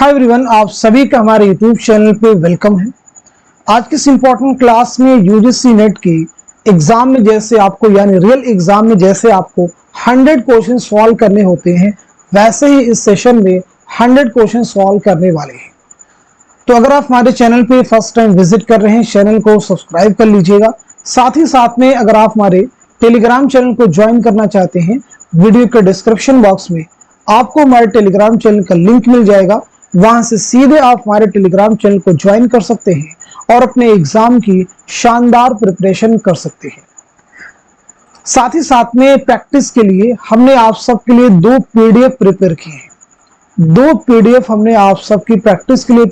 Hi everyone, आप सभी का हमारे यूट्यूब चैनल पे वेलकम है। आज की इस इम्पोर्टेंट क्लास में यूजीसी नेट की एग्जाम में जैसे आपको यानी रियल एग्जाम में जैसे आपको 100 क्वेश्चन सॉल्व करने होते हैं, वैसे ही इस सेशन में 100 क्वेश्चन सॉल्व करने वाले हैं। तो अगर आप हमारे चैनल पे फर्स्ट टाइम विजिट कर रहे हैं, चैनल को सब्सक्राइब कर लीजिएगा। साथ ही साथ में अगर आप हमारे टेलीग्राम चैनल को ज्वाइन करना चाहते हैं, वीडियो के डिस्क्रिप्शन बॉक्स में आपको हमारे टेलीग्राम चैनल का लिंक मिल जाएगा। वहां से सीधे आप हमारे टेलीग्राम चैनल को ज्वाइन कर सकते हैं और अपने एग्जाम की शानदार प्रिपरेशन कर सकते हैं। साथ ही साथ में प्रैक्टिस के लिए हमने आप सबके लिए 2 पीडीएफ प्रिपेयर किए हैं। 2 पीडीएफ हमने आप सबकी प्रैक्टिस के लिए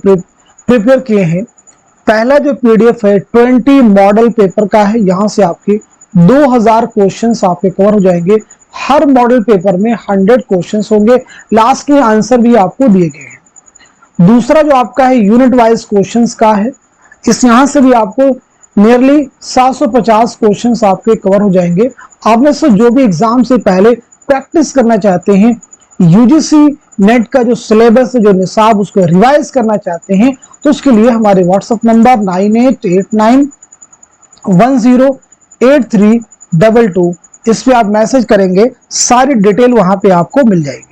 प्रिपेयर किए हैं। पहला जो पीडीएफ है 20 मॉडल पेपर का है। यहाँ से आपके 2000 क्वेश्चंस आपके कवर हो जाएंगे। हर मॉडल पेपर में 100 क्वेश्चंस होंगे, लास्ट में आंसर भी आपको दिए गए हैं। दूसरा जो आपका है यूनिट वाइज क्वेश्चंस का है। इस यहाँ से भी आपको नियरली 750 क्वेश्चंस आपके कवर हो जाएंगे। आप में से जो भी एग्जाम से पहले प्रैक्टिस करना चाहते हैं, यूजीसी नेट का जो सिलेबस है, जो निसाब, उसको रिवाइज करना चाहते हैं, तो उसके लिए हमारे व्हाट्सएप नंबर 9889108322 इस पे आप मैसेज करेंगे, सारी डिटेल वहां पे आपको मिल जाएगी।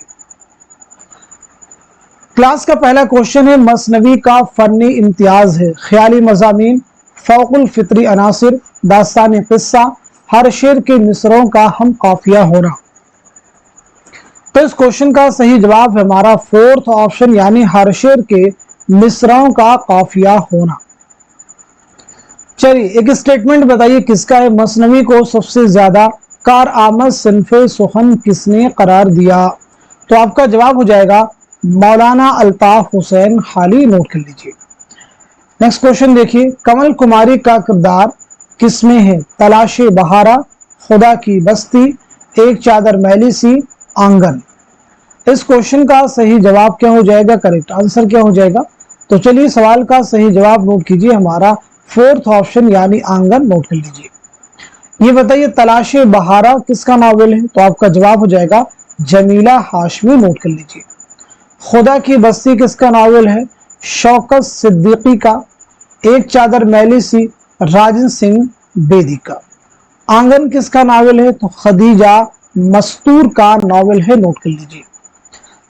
क्लास का पहला क्वेश्चन है, मसनवी का फनी इम्तियाज है, ख्याली मज़ामीन, फौकुल फित्री अनासिर, दास्तान किस्सा, हर शेर के मिसरों का हम काफिया होना। तो इस क्वेश्चन का सही जवाब है हमारा 4th ऑप्शन, यानी हर शेर के मिसरों का काफिया होना। चलिए एक स्टेटमेंट बताइए किसका है, मसनवी को सबसे ज्यादा कारआमद सिन्फ़े सुखन किसने करार दिया। तो आपका जवाब हो जाएगा मौलाना अल्ताफ हुसैन खाली, नोट कर लीजिए। नेक्स्ट क्वेश्चन देखिए, कमल कुमारी का किरदार किसमें है, तलाशे बहारा, खुदा की बस्ती, एक चादर मैली सी, आंगन। इस क्वेश्चन का सही जवाब क्या हो जाएगा, करेक्ट आंसर क्या हो जाएगा। तो चलिए सवाल का सही जवाब नोट कीजिए, हमारा 4th ऑप्शन यानी आंगन, नोट कर लीजिए। ये बताइए तलाशे बहारा किसका नॉवेल है, तो आपका जवाब हो जाएगा जमीला हाशमी, नोट कर लीजिए। खुदा की बस्ती किसका नॉवेल है, शौकत सिद्दीकी का। एक चादर मैली सी, राजन सिंह बेदी का। आंगन किसका नॉवेल है, तो खदीजा मस्तूर का नॉवेल है, नोट कर लीजिए।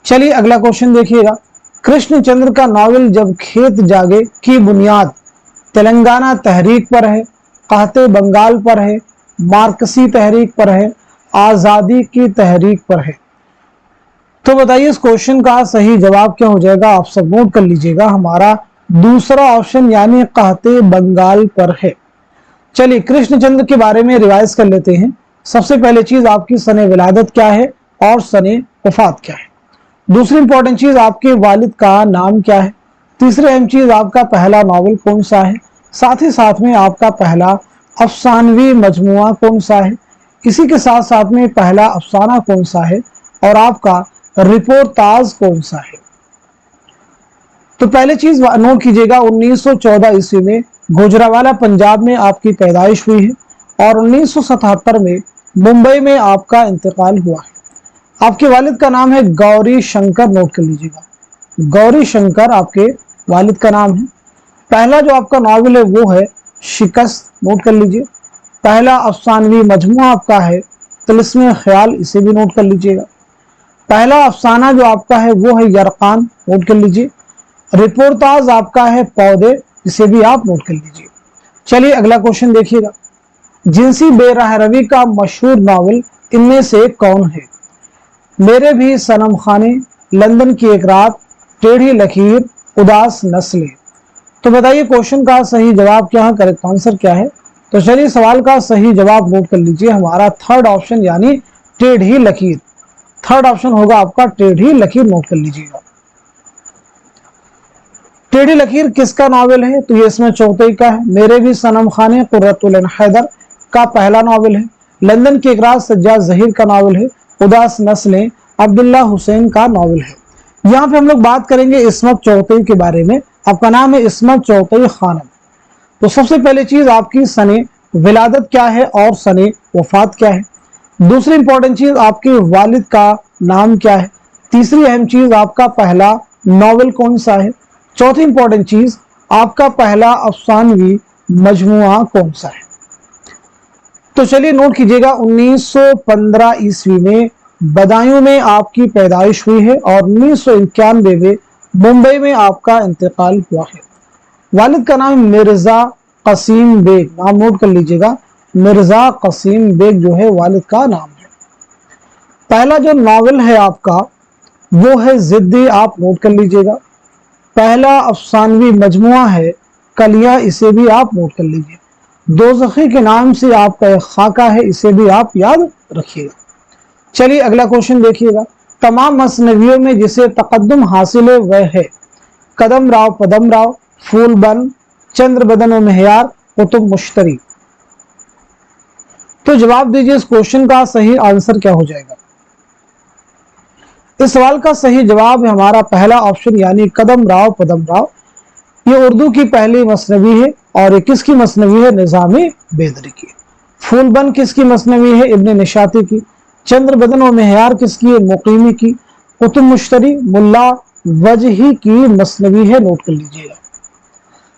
चलिए अगला क्वेश्चन देखिएगा, कृष्णचंद्र का नॉवेल जब खेत जागे की बुनियाद तेलंगाना तहरीक पर है, कहते बंगाल पर है, मार्क्सी तहरीक पर है, आजादी की तहरीक पर है। तो बताइए इस क्वेश्चन का सही जवाब क्या हो जाएगा, आप सब नोट कर लीजिएगा, हमारा दूसरा ऑप्शन यानी कहते बंगाल पर है। चलिए कृष्णचंद्र के बारे में रिवाइज कर लेते हैं। सबसे पहले चीज आपकी सने विलादत क्या है और सने वफात क्या है। दूसरी इंपॉर्टेंट चीज आपके वालिद का नाम क्या है। तीसरी अहम चीज आपका पहला नॉवेल कौन सा है। साथ ही साथ में आपका पहला अफसानवी मजमुआ कौन सा है। इसी के साथ साथ में पहला अफसाना कौन सा है और आपका रिपोर्टाज कौन सा है। तो पहले चीज नोट कीजिएगा, 1914 ईस्वी में गुजरावाला पंजाब में आपकी पैदाइश हुई है और 1977 में मुंबई में आपका इंतकाल हुआ है। आपके वालिद का नाम है गौरी शंकर, नोट कर लीजिएगा, गौरी शंकर आपके वालिद का नाम है। पहला जो आपका नॉवेल है वो है शिकस्त, नोट कर लीजिए। पहला अफसानवी मजमुआ आपका है तिलिस्मे ख्याल, इसे भी नोट कर लीजिएगा। पहला अफसाना जो आपका है वो है यरकान, नोट कर लीजिए। रिपोर्टाज आपका है पौधे, इसे भी आप नोट कर लीजिए। चलिए अगला क्वेश्चन देखिएगा, जिनसी बेराहरवी का मशहूर नॉवेल इनमें से कौन है। मेरे भी सनम खाने, लंदन की एक रात, टेढ़ी लकीर, उदास नस्लें। तो बताइए क्वेश्चन का सही जवाब क्या है, करेक्ट आंसर क्या है। तो चलिए सवाल का सही जवाब नोट कर लीजिए, हमारा 3rd ऑप्शन यानी टेढ़ी लकीर। 3rd ऑप्शन होगा आपका टेढ़ी लकीर, नोट कर लीजिएगा। टेढ़ी लकीर किसका नॉवेल है, तो ये इसमें चौथई का है। मेरे भी सनम खाने कुर्रतुल ऐन हैदर का पहला नॉवेल है। लंदन की एक रात सज्जाद जहीर का नॉवेल है। उदास नस्लें अब्दुल्ला हुसैन का नॉवेल है। यहाँ पे हम लोग बात करेंगे इस्मत चौथई के बारे में। आपका नाम है इस्मत चौथई खानम। तो सबसे पहले चीज आपकी सने विलादत क्या है और सने वफात क्या है। दूसरी इंपॉर्टेंट चीज आपके वालिद का नाम क्या है। तीसरी अहम चीज आपका पहला ناول کون سا ہے؟ چوتھی امپورٹنٹ چیز، آپ کا پہلا افسانوی مجموعہ کون سا ہے؟ تو چلیے نوٹ کیجئے گا، 1915 عیسوی میں بدایوں میں آپ کی پیدائش ہوئی ہے اور 1991 میں ممبئی میں آپ کا انتقال ہوا ہے۔ والد کا نام مرزا قسیم بیگ، نام نوٹ کر لیجئے گا، مرزا قسیم بیگ جو ہے والد کا نام ہے۔ پہلا جو ناول ہے آپ کا وہ ہے ضدی، آپ نوٹ کر لیجئے گا۔ پہلا افسانوی مجموعہ ہے کلیاں، اسے بھی آپ نوٹ کر لیجئے۔ دوزخی کے نام سے آپ کا ایک خاکہ ہے، اسے بھی آپ یاد رکھیے گا۔ چلیے اگلا کوشچن دیکھیے گا، تمام مثنویوں میں جسے تقدم حاصل ہے وہ ہے قدم راؤ پدم راؤ، پھول بن، چندر بدن و مہیار، قطب مشتری۔ تو جواب دیجئے اس کوشچن کا صحیح آنسر کیا ہو جائے گا؟ اس سوال کا صحیح جواب ہے ہمارا پہلا آپشن یعنی قدم راؤ پدم راؤ۔ یہ اردو کی پہلی مثنوی ہے اور یہ کس کی مثنوی ہے؟ نظام بیدری کی۔ پھول بن کس کی مثنوی ہے؟ ابن نشاطی کی۔ چندر بدن و مہیار کس کی ہے؟ مقیمی کی۔ قطب مشتری ملا وجہی کی مثنوی ہے، نوٹ کر لیجئے گا۔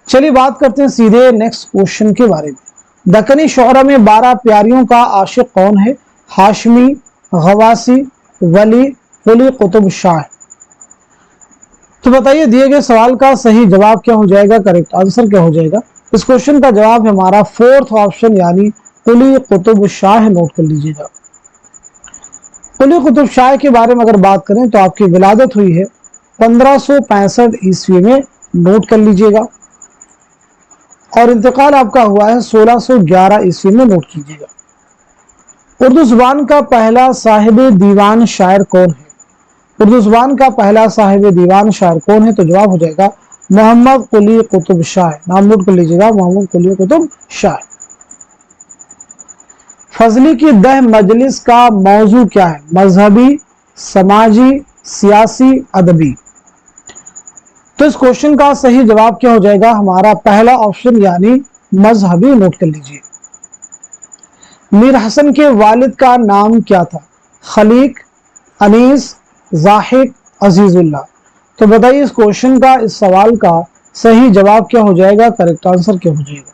چلیے بات کرتے ہیں سیدھے نیکسٹ کوشچن کے بارے میں۔ دکنی شعرا میں 12 پیاریوں کا عاشق کون ہے؟ ہاشمی، غواسی، ولی، قلی، قطب شاہ۔ تو بتائیے دیے گئے سوال کا صحیح جواب کیا ہو جائے گا، کریکٹ آنسر کیا ہو جائے گا؟ اس کوشچن کا جواب ہے ہمارا فورتھ آپشن یعنی قلی قطب شاہ، نوٹ کر لیجئے گا۔ قلی قطب شاہ کے بارے میں اگر بات کریں تو آپ کی ولادت ہوئی ہے 1565 عیسوی میں، نوٹ کر لیجئے گا، اور انتقال آپ کا ہوا ہے 1611 عیسوی میں، نوٹ کیجئے گا۔ اردو زبان کا پہلا صاحب دیوان شاعر کون ہے؟ اردو زبان کا پہلا صاحب دیوان شاعر کون ہے؟ تو جواب ہو جائے گا محمد قلی قطب شاہ، نام نوٹ کر لیجئے گا، محمد قلی قطب شاہ۔ فضلی کی 10 مجلس کا موضوع کیا ہے؟ مذہبی، سماجی، سیاسی، ادبی۔ تو اس کوشچن کا صحیح جواب کیا ہو جائے گا؟ ہمارا پہلا آپشن یعنی مذہبی، نوٹ کر لیجئے۔ میر حسن کے والد کا نام کیا تھا؟ خلیق، انیس، زاہد، عزیز اللہ۔ تو بتائیے اس کوشچن کا، اس سوال کا صحیح جواب کیا ہو جائے گا، کریکٹ آنسر کیا ہو جائے گا؟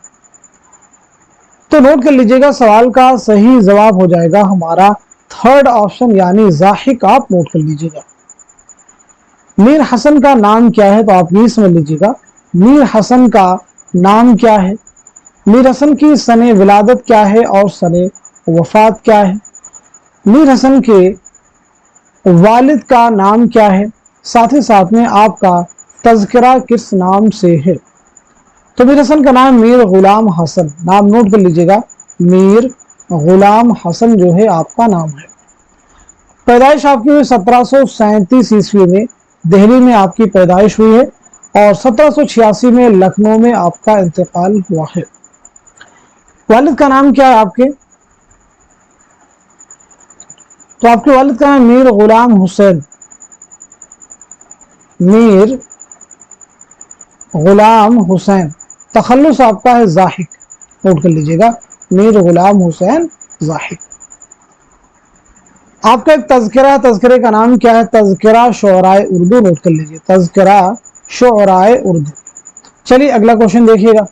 تو نوٹ کر لیجئے گا، سوال کا صحیح جواب ہو جائے گا ہمارا تھرڈ آپشن یعنی زاہد، آپ نوٹ کر لیجئے گا۔ میر حسن کا نام کیا ہے؟ تو آپ یہ سمجھ لیجئے گا، میر حسن کا نام کیا ہے، میر حسن کی سن ولادت کیا ہے اور سن وفات کیا ہے، میر حسن کے والد کا نام کیا ہے، ساتھ ہی ساتھ میں آپ کا تذکرہ کس نام سے ہے؟ تو میر حسن کا نام میر غلام حسن، نام نوٹ کر لیجئے گا، میر غلام حسن جو ہے آپ کا نام ہے۔ پیدائش آپ کی ہوئی 1737 عیسوی میں، دہلی میں آپ کی پیدائش ہوئی ہے، اور 1786 میں لکھنؤ میں آپ کا انتقال ہوا ہے۔ والد کا نام کیا ہے آپ کے؟ تو آپ کے والد کا نام میر غلام حسین، میر غلام حسین، تخلص آپ کا ہے زاہد، نوٹ کر لیجئے گا، میر غلام حسین زاہد۔ آپ کا ایک تذکرہ، تذکرے کا نام کیا ہے؟ تذکرہ شعرائے اردو، نوٹ کر لیجئے، تذکرہ شعرائے اردو۔ چلیے اگلا کوشچن دیکھیے گا،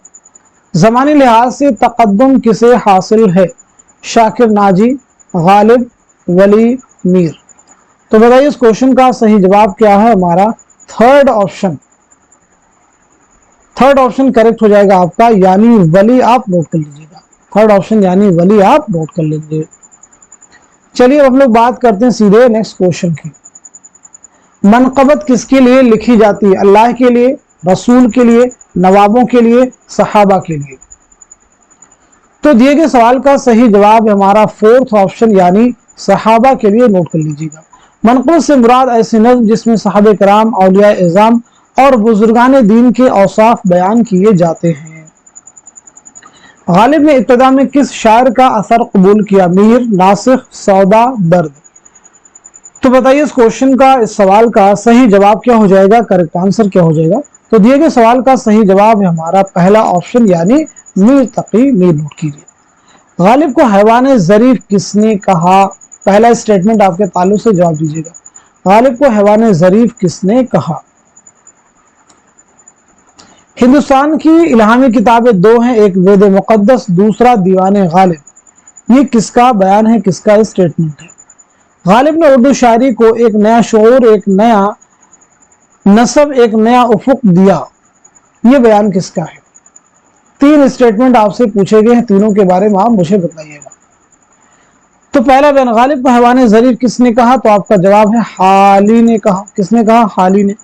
زمانی لحاظ سے تقدم کسے حاصل ہے؟ شاکر ناجی، غالب، ولی، میر۔ تو بتائیے اس کوشچن کا صحیح جواب کیا ہے؟ ہمارا third option, third option correct ہو جائے گا آپ کا، یعنی ولی، آپ نوٹ کر لیجئے گا، تھرڈ آپشن یعنی ولی، آپ نوٹ کر لیجئے۔ چلیے ہم لوگ بات کرتے ہیں سیدھے نیکسٹ کوشچن کی۔ منقبت کس کے لیے لکھی جاتی ہے؟ اللہ کے لیے، رسول کے لیے، نوابوں کے لیے، صحابہ کے لیے۔ تو دیے گئے سوال کا صحیح جواب ہے ہمارا فورتھ آپشن یعنی صحابہ کے لیے، نوٹ کر لیجئے گا۔ منقبت سے مراد ایسی نظم جس میں صحابہ کرام، اولیاء اعظام اور بزرگان دین کے اوصاف بیان کیے جاتے ہیں۔ غالب نے ابتدا میں کس شاعر کا اثر قبول کیا؟ میر، ناسخ، سودا، درد۔ تو بتائیے اس کوشچن کا، اس سوال کا صحیح جواب کیا ہو جائے گا، کریکٹ آنسر کیا ہو جائے گا؟ تو دیے گئے سوال کا صحیح جواب ہے ہمارا پہلا آپشن یعنی میر تقی، میر نوٹ کیجیے۔ غالب کو حیوان ظریف کس نے کہا؟ پہلا اسٹیٹمنٹ آپ کے تعلق سے جواب دیجیے گا، غالب کو حیوان ظریف کس نے کہا؟ हिंदुस्तान की इल्हामी किताबें दो हैं, एक वेद मुक़द्दस, दूसरा दीवान गालिब। ये किसका बयान है, किसका स्टेटमेंट है? गालिब ने उर्दू शायरी को एक नया शऊर, एक नया नस्ब, एक नया उफुक दिया। ये बयान किसका है? तीन स्टेटमेंट आपसे पूछे गए हैं, तीनों के बारे में आप मुझे बताइएगा। तो पहला बयान, गालिब को हैवान ज़रीफ किसने कहा? तो आपका जवाब है हाली ने कहा। किसने कहा? हाली ने।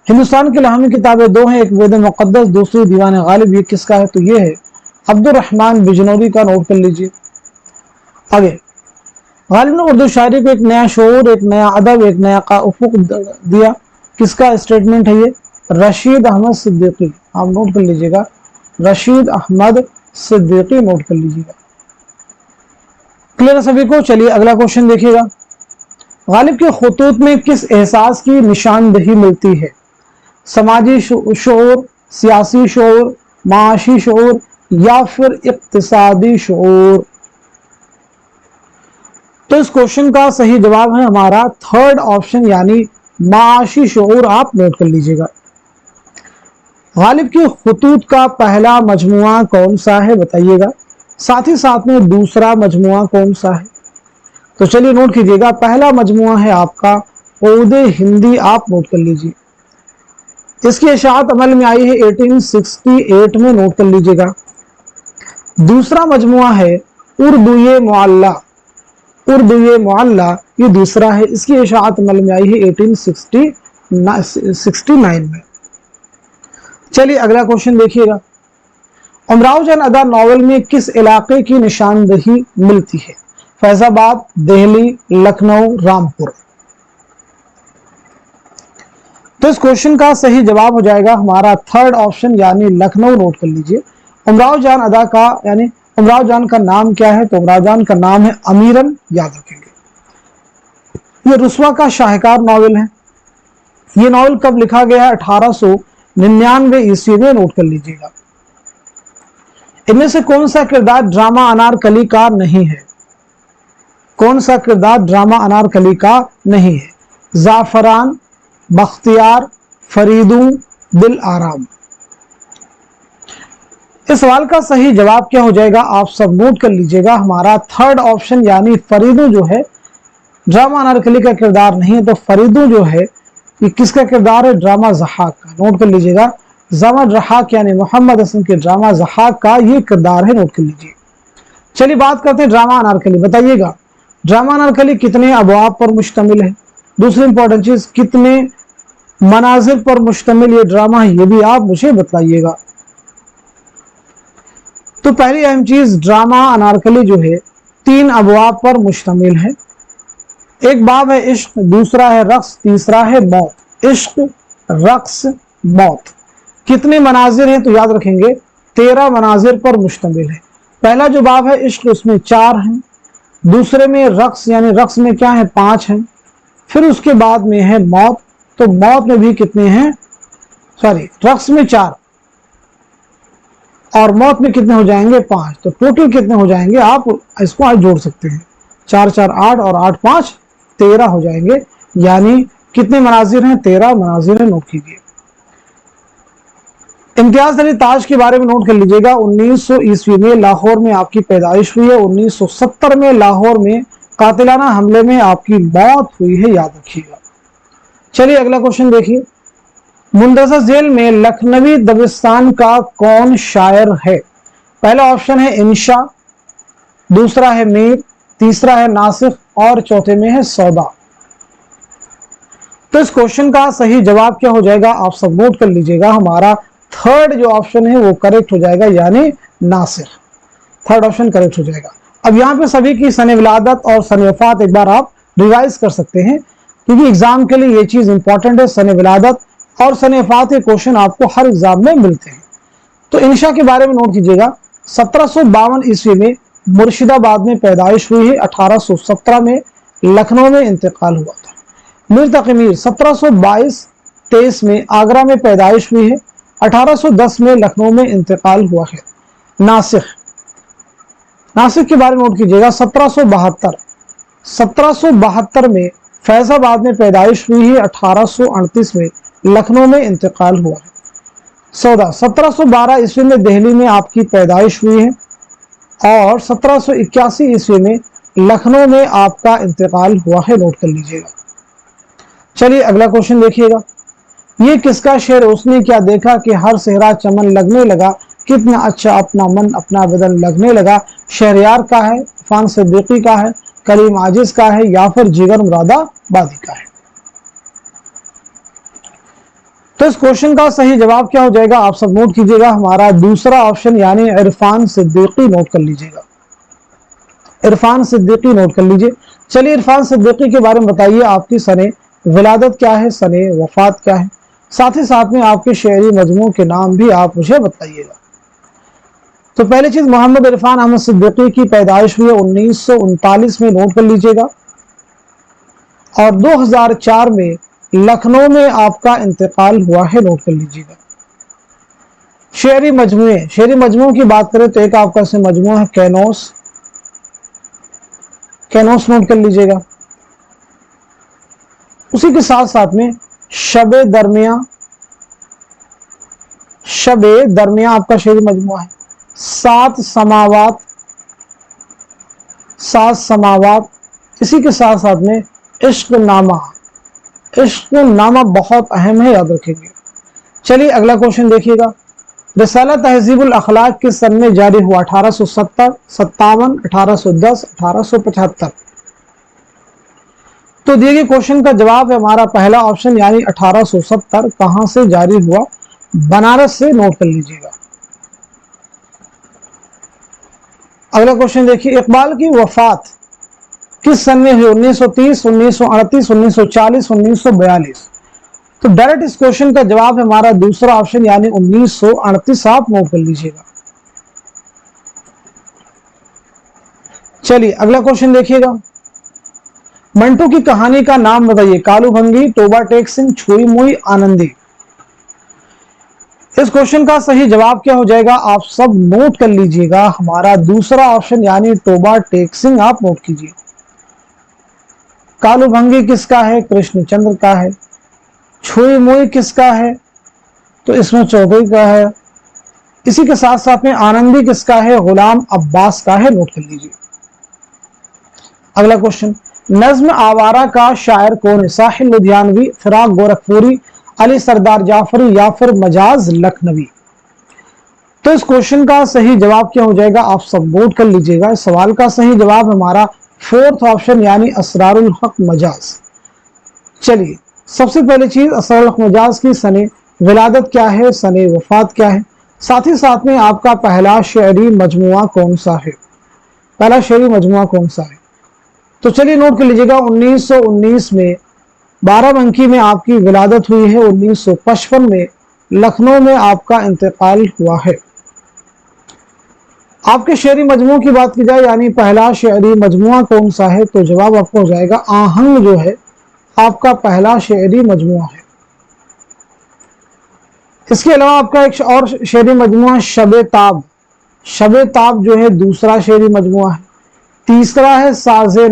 हिंदुस्तान की इल्हामी किताबें दो हैं, एक वेद मुक़द्दस, दूसरी दीवान गालिब। ये किसका है? तो ये है अब्दुर्रहमान बिजनौरी का। नोट कर लीजिए। आगे, गालिब ने उर्दू शायरी को एक नया शऊर, एक नया अदब, एक नया उफुक दिया। किसका स्टेटमेंट है ये? रशीद अहमद सिद्दीकी। आप नोट कर लीजिएगा, रशीद अहमद सिद्दीकी, नोट कर लीजिएगा। क्लियर है सभी को? चलिए अगला क्वेश्चन देखिएगा। गालिब के खुतूत में किस एहसास की निशानदही मिलती है? समाजी शऊर, सियासी शऊर, माशी शऊर या फिर इक्तिसादी शऊर? तो इस क्वेश्चन का सही जवाब है हमारा थर्ड ऑप्शन, यानी माशी शऊर। आप नोट कर लीजिएगा। गालिब के खुतूत का पहला मजमुआ कौन सा है, बताइएगा। साथ ही साथ में दूसरा मजमुआ कौन सा है? तो चलिए नोट कीजिएगा। पहला मजमुआ है आपका ओदे हिंदी। आप नोट कर लीजिए। इसकी इशाअत अमल में आई है 1868 में। नोट कर लीजिएगा। दूसरा मजमुआ है उर्दूए मुअल्ला। उर्दूए मुअल्ला ये दूसरा है। इसकी इशाअत अमल में आई है 1869 में। चलिए अगला क्वेश्चन देखिएगा। उमराव जान अदा नॉवल में किस इलाके की निशानदही मिलती है? फैजाबाद, दिल्ली, लखनऊ, रामपुर? तो इस क्वेश्चन का सही जवाब हो जाएगा हमारा थर्ड ऑप्शन, यानी लखनऊ। नोट कर लीजिए। उमराव जान अदा का, यानी उमराव जान का नाम क्या है? तो उमराव जान का नाम है अमीरन। याद रखेंगे। ये रुस्वा का शाहकार नॉवल है। ये नॉवल कब लिखा गया है? 1899 ईस्वी में। नोट कर लीजिएगा। इनमें से कौन सा किरदार ड्रामा अनारकली का नहीं है? कौन सा किरदार ड्रामा अनारकली का नहीं है? जाफरान, बख्तियार, फरीदू, दिल आराम? इस सवाल का सही जवाब क्या हो जाएगा? आप सब नोट कर लीजिएगा। हमारा थर्ड ऑप्शन, यानी फरीदू जो है ड्रामा अनारकली का किरदार नहीं है। तो फरीदू जो है ये किसका किरदार है? ड्रामा ज़हाक का। नोट कर लीजिएगा। ज़मा ज़हाक यानी मोहम्मद हसन के ड्रामा ज़हाक का ये किरदार है। नोट कर लीजिए। चलिए बात करते हैं ड्रामा अनारकली। बताइएगा ड्रामा अनारकली कितने अबवाब पर मुश्तमिल है? दूसरी इंपॉर्टेंट चीज, कितने मनाजिर पर मुश्तमिल ये ड्रामा है, ये भी आप मुझे बताइएगा। तो पहली अहम चीज, ड्रामा अनारकली जो है 3 अबवाब पर मुश्तमिल है। एक बाब है इश्क, दूसरा है रक्स, तीसरा है मौत। इश्क, रक्स, मौत। कितने मनाजिर हैं? तो याद रखेंगे 13 मनाजिर पर मुश्तमिल है। पहला जो बाब है इश्क, उसमें 4 हैं। दूसरे में रक्स, यानी रक्स में क्या है? 5 हैं। फिर उसके बाद में है मौत। तो मौत में भी कितने हैं? सॉरी, रक्स में 4 और मौत में कितने हो जाएंगे? 5। तो टोटल कितने हो जाएंगे? आप इसको आज जोड़ सकते हैं। 4 4 8 और 8 5 13 हो जाएंगे। यानी कितने मनाजिर हैं? 13 मनाजिर हैं। नोट कीजिए। इम्तियाज अली ताज के बारे में नोट कर लीजिएगा। 1900 ईस्वी में लाहौर में आपकी पैदाइश हुई है। 1970 में लाहौर में कातिलाना हमले में आपकी मौत हुई है। याद रखिएगा। चलिए अगला क्वेश्चन देखिए। मुंदरजा जेल में लखनवी दबिस्तान का कौन शायर है? पहला ऑप्शन है इंशा, दूसरा है मीर, तीसरा है नासिफ और चौथे में है सौदा। तो इस क्वेश्चन का सही जवाब क्या हो जाएगा? आप सब नोट कर लीजिएगा। हमारा थर्ड जो ऑप्शन है वो करेक्ट हो जाएगा, यानी नासिर। थर्ड ऑप्शन करेक्ट हो जाएगा। अब यहाँ पे सभी की सने विलादत और सने वफात एक बार आप रिवाइज कर सकते हैं, क्योंकि एग्जाम के लिए ये चीज इंपॉर्टेंट है। सने विलादत और सने वफात के क्वेश्चन आपको हर एग्जाम में मिलते हैं। तो इंशा के बारे में नोट कीजिएगा। 1752 ईस्वी में मुर्शिदाबाद में पैदाइश हुई है। 1817 में लखनऊ में इंतकाल हुआ था। मीर तकी मीर 1722-23 में आगरा में पैदाइश हुई है। 1810 में लखनऊ में इंतकाल हुआ है। नासिख, नासिक के बारे में नोट कीजिएगा। 1772 में फैजाबाद में पैदाइश हुई है। 1838 में लखनऊ में इंतकाल हुआ है। 1712 ईस्वी में दिल्ली में आपकी पैदाइश हुई है और 1781 ईस्वी में लखनऊ में आपका इंतकाल हुआ है, नोट कर लीजिएगा। चलिए अगला क्वेश्चन देखिएगा। ये किसका शेर, उसने क्या देखा कि हर सेहरा चमन लगने लगा, कितना अच्छा अपना मन अपना बदन लगने लगा। शहरयार का है, इरफान सिद्दीकी का है, करीम आजिज का है या फिर जिगर मुरादाबादी का है। तो इस क्वेश्चन का सही जवाब क्या हो जाएगा, आप सब नोट कीजिएगा, हमारा दूसरा ऑप्शन यानी इरफान सिद्दीकी, नोट कर लीजिएगा। इरफान सिद्दीकी नोट कर लीजिए। चलिए इरफान सिद्दीकी के बारे में बताइए, आपकी सने विलादत क्या है, सने वफात क्या है, साथ ही साथ में आपके शेरी मजमू के नाम भी आप मुझे बताइएगा। तो पहली चीज, मोहम्मद इरफान अहमद सिद्दीकी की पैदाइश हुई है 1939 में, नोट कर लीजिएगा। और 2004 में लखनऊ में आपका इंतकाल हुआ है, नोट कर लीजिएगा। शेरी मजमू की बात करें तो एक आपका से मजमू है कैनोस, नोट कर लीजिएगा। उसी के साथ साथ में शबे दरमिया आपका शेरी मजमू है। सात समावात, इसी के साथ साथ में इश्क नामा बहुत अहम है, याद रखेंगे। चलिए अगला क्वेश्चन देखिएगा। रिसाला तहजीबुल अखलाक किस सन में जारी हुआ, 1870, 57, 1810, 1875। तो दिए गए क्वेश्चन का जवाब है हमारा पहला ऑप्शन यानी 1870। कहां से जारी हुआ, बनारस से, नोट कर लीजिएगा। अगला क्वेश्चन देखिए, इकबाल की वफात किस सन में हुई, 1930, 1938, 1940, 1942। तो डायरेक्ट इस क्वेश्चन का जवाब है हमारा दूसरा ऑप्शन यानी 1938, आप नोट कर लीजिएगा। चलिए अगला क्वेश्चन देखिएगा। मंटू की कहानी का नाम बताइए, कालू भंगी, टोबा टेक सिंह, छुई मुई, आनंदी। इस क्वेश्चन का सही जवाब क्या हो जाएगा, आप सब नोट कर लीजिएगा, हमारा दूसरा ऑप्शन यानी टोबा टेक सिंह, आप नोट कीजिए। कालू भंगी किसका है, कृष्णचंद्र का है। छुई मुई किसका है, तो इसमें चौधरी का है। इसी के साथ साथ में आनंदी किसका है, गुलाम अब्बास का है, नोट कर लीजिए। अगला क्वेश्चन, नज्म आवारा का शायर कौन है, साहिल लुधियानवी, फिराक गोरखपुरी, अली सरदार जाफरी या फिर मजाज लखनवी। तो इस क्वेश्चन का सही जवाब क्या हो जाएगा, आप सब नोट कर लीजिएगा। इस सवाल का सही जवाब हमारा फोर्थ ऑप्शन यानी असरारुल हक मजाज। चलिए सबसे पहली चीज, असरारुल हक मजाज की सने विलादत क्या है, सने वफात क्या है, साथ ही साथ में आपका पहला शेरी मजमुआ कौन सा है, पहला शेरी मजमुआ कौन सा है। तो चलिए नोट कर लीजिएगा, 1919 में बाराबंकी में आपकी विलादत हुई है, 1955 में लखनऊ में आपका इंतकाल हुआ है। आपके शेरी मजमू की बात की जाए यानी पहला शेरी मजमुआ कौन सा है, तो जवाब आपको हो जाएगा आहंग जो है आपका पहला शेरी मजमुआ है। इसके अलावा आपका एक और शेरी मजमुआ शबे ताब जो है दूसरा शेरी मजमुआ है। तीसरा है साजे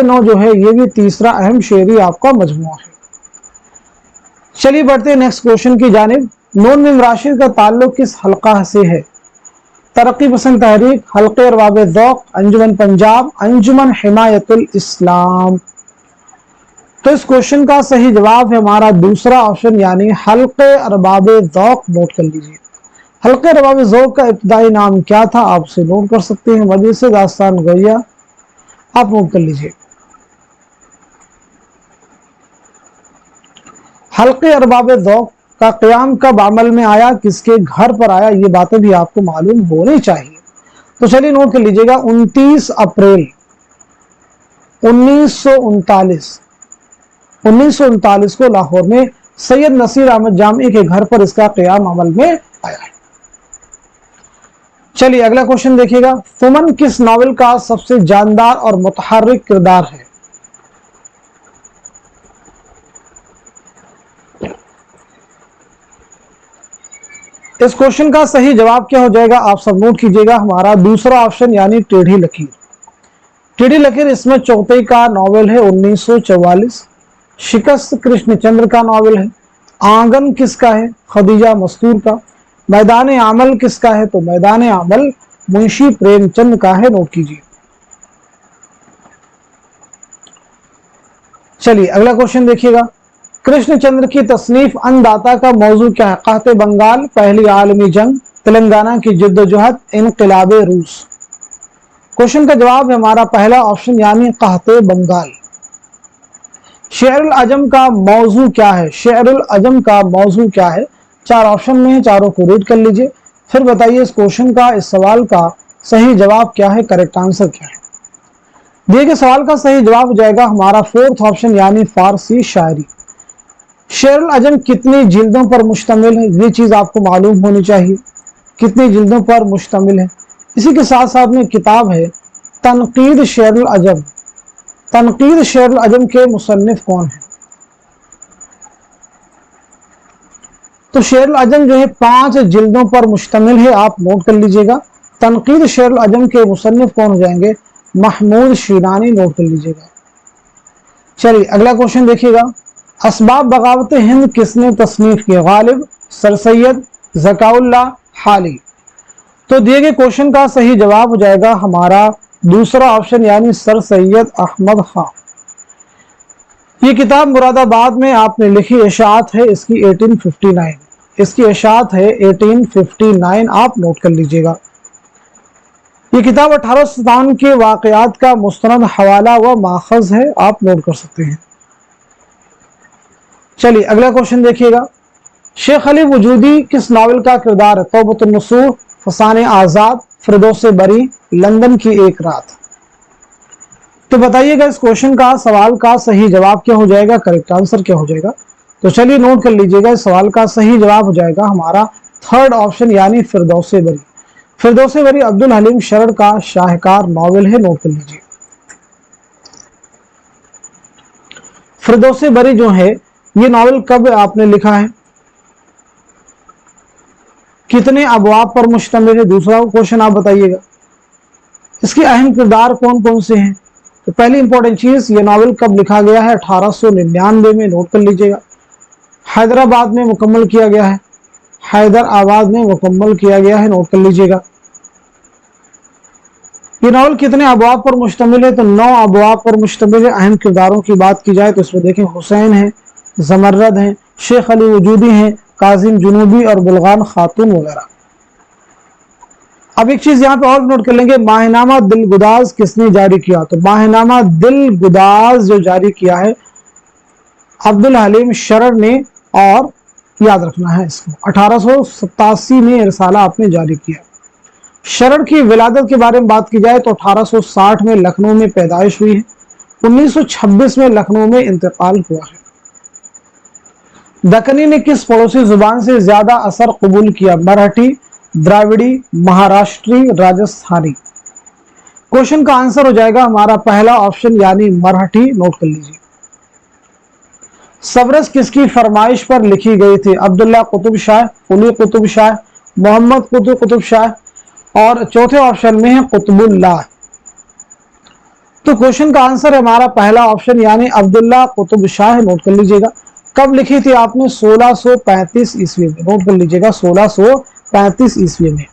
नौ जो है ये भी तीसरा अहम शेरी आपका मजमुआ है। चलिए बढ़ते हैं नेक्स्ट क्वेश्चन की जानिब। नून मीम राशिद का ताल्लुक किस हल्का से है, तरक्की पसंद तहरीक, हल्के अरबाब ज़ौक़, अंजुमन पंजाब, अंजुमन हिमायतुल इस्लाम। तो इस क्वेश्चन का सही जवाब है हमारा दूसरा ऑप्शन यानी हल्के अरबाब ज़ौक़, नोट कर लीजिए। हल्के अरबाब ज़ौक़ का इब्तदाई नाम क्या था, आप उसे नोट कर सकते हैं, मजलिस दास्तान गोया, आप नोट कर लीजिए। हल्के अरबाब ज़ौक़ का क़याम कब अमल में आया, किसके घर पर आया, ये बातें भी आपको मालूम होनी चाहिए। तो चलिए नोट कर लीजिएगा, 29 अप्रैल 1939 को लाहौर में सैयद नसीर अहमद जामी के घर पर इसका क़याम अमल में आया है। चलिए अगला क्वेश्चन देखिएगा। सुमन किस नॉवेल का सबसे जानदार और मुतहर्रिक किरदार है, इस क्वेश्चन का सही जवाब क्या हो जाएगा, आप सब नोट कीजिएगा, हमारा दूसरा ऑप्शन यानी टेढ़ी लकीर इसमें चौथे का नॉवेल है 1944। शिकस्त कृष्णचंद्र का नॉवेल है। आंगन किसका है? खदीजा मस्तूर का। मैदान अमल किसका है? तो मैदान अमल मुंशी प्रेमचंद का है, नोट कीजिए। चलिए अगला क्वेश्चन देखिएगा। कृष्णचंद्र की तसनीफ अन्नदाता का मौजू क्या है? कहते बंगाल, पहली आलमी जंग, तेलंगाना की जिद्दोजहद, इनकलाब रूस। क्वेश्चन का जवाब है हमारा पहला ऑप्शन यानी कहते बंगाल। शेरुल अजम का मौजू क्या है? शेरुल अजम का मौजू क्या है? चार ऑप्शन में है, चारों को रीड कर लीजिए, फिर बताइए इस क्वेश्चन का, इस सवाल का सही जवाब क्या है, करेक्ट आंसर क्या है। दिए गए सवाल का सही जवाब हो जाएगा हमारा फोर्थ ऑप्शन यानी फारसी शायरी। शेरुल अजम कितनी जिल्दों पर मुश्तमिल है? ये चीज आपको मालूम होनी चाहिए, कितनी जिल्दों पर मुश्तमिल है। इसी के साथ साथ में किताब है तनकीद शेरुल अजम। तनकीद शेरुल अजम के मुसन्निफ कौन है? तो शेरुल अजम जो है 5 जिल्दों पर मुश्तमिल है, आप नोट कर लीजिएगा। तनकीद शेरुल अजम के मुसन्निफ कौन हो जाएंगे? महमूद शीरानी, नोट कर लीजिएगा। चलिए अगला क्वेश्चन देखिएगा। असबाब बगावत हिंद किसने तसनीफ की? गालिब, सर सैयद, ज़काउल्लाह, हाली। तो दिए गए क्वेश्चन का सही जवाब हो जाएगा हमारा दूसरा ऑप्शन यानी सर सैयद अहमद खां। ये किताब मुरादाबाद में आपने लिखी, इशाअत है इसकी 1859, इसकी इशाअत है 1859, आप नोट कर लीजिएगा। ये किताब 1857 के वाकयात का मुस्तनद हवाला व माखज है, आप नोट कर सकते हैं। चलिए अगला क्वेश्चन देखिएगा। शेख अली वजूदी किस नावल का किरदार है? तौबतुन नसूह, फसाने आजाद, फिरदौस बरी, लंदन की एक रात। तो बताइएगा इस क्वेश्चन का, सवाल का सही जवाब क्या हो जाएगा, करेक्ट आंसर क्या हो जाएगा। तो चलिए नोट कर लीजिएगा, इस सवाल का सही जवाब हो जाएगा हमारा थर्ड ऑप्शन यानी फिरदौस बरी। फिरदौस बरी अब्दुल हलीम शरर का शाहकार नॉवेल है, नोट कर लीजिए। फिरदौस बरी जो है ये नॉवेल कब आपने लिखा है? कितने अबवाब पर मुश्तमिल है? दूसरा क्वेश्चन आप बताइएगा। इसके अहम किरदार कौन कौन से हैं? तो पहली इंपॉर्टेंट चीज, ये नॉवेल कब लिखा गया है? 1899 में, नोट कर लीजिएगा। हैदराबाद में मुकम्मल किया गया है, हैदराबाद में मुकम्मल किया गया है, नोट कर लीजिएगा। ये नॉवल कितने अबवाब पर मुश्तमिल है? तो 9 अबवाब पर मुश्तमिल है। अहम किरदारों की बात की जाए तो इसमें देखें हुसैन है, जमर्रद हैं, शेख अली वजूदी हैं, काजिम जुनूबी और बुलगान खातून वगैरह। अब एक चीज यहाँ पे और नोट कर लेंगे, माहिनामा दिलगुदाज किसने जारी किया? तो माहिनामा दिलगुदाज जो जारी किया है अब्दुल हलीम शरर ने, और याद रखना है इसको 1887 में रिसाला आपने जारी किया। शरर की विलादत के बारे में बात की जाए तो 1860 में लखनऊ में पैदाइश हुई है, 1926 में लखनऊ में इंतकाल हुआ है। दक्कनी ने किस पड़ोसी जुबान से ज्यादा असर कबूल किया? मराठी, द्राविड़ी, महाराष्ट्री, राजस्थानी। क्वेश्चन का आंसर हो जाएगा हमारा पहला ऑप्शन यानी मराठी, नोट कर लीजिए। सबरस किसकी फरमाइश पर लिखी गई थी? अब्दुल्ला कुतुब शाह, कुली कुतुब शाह, मोहम्मद कुतुब शाह, और चौथे ऑप्शन में है कुतुबुल्लाह। तो क्वेश्चन का आंसर है हमारा पहला ऑप्शन यानी अब्दुल्ला कुतुब शाह, नोट कर लीजिएगा। कब लिखी थी आपने? 1635 ईस्वी में, नोट कर लीजिएगा 1635 ईस्वी में।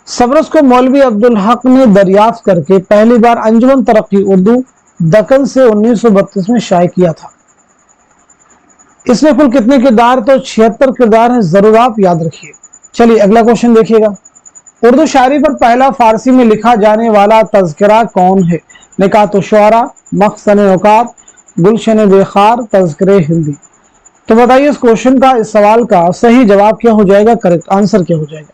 सबरस को मौलवी अब्दुल हक ने दरियाफ्त करके पहली बार अंजुमन तरक्की उर्दू दक्कन से 1932 में शाये किया था। इसमें कुल कितने किरदार? तो 76 किरदार हैं, जरूर आप याद रखिए। चलिए अगला क्वेश्चन देखिएगा। उर्दू शायरी पर पहला फारसी में लिखा जाने वाला तज़किरा कौन है? निकात शुअरा, मखज़न औकात, गुलशन बेखार, तज़किरे हिंदी। तो बताइए इस क्वेश्चन का, इस सवाल का सही जवाब क्या हो जाएगा, करेक्ट आंसर क्या हो जाएगा।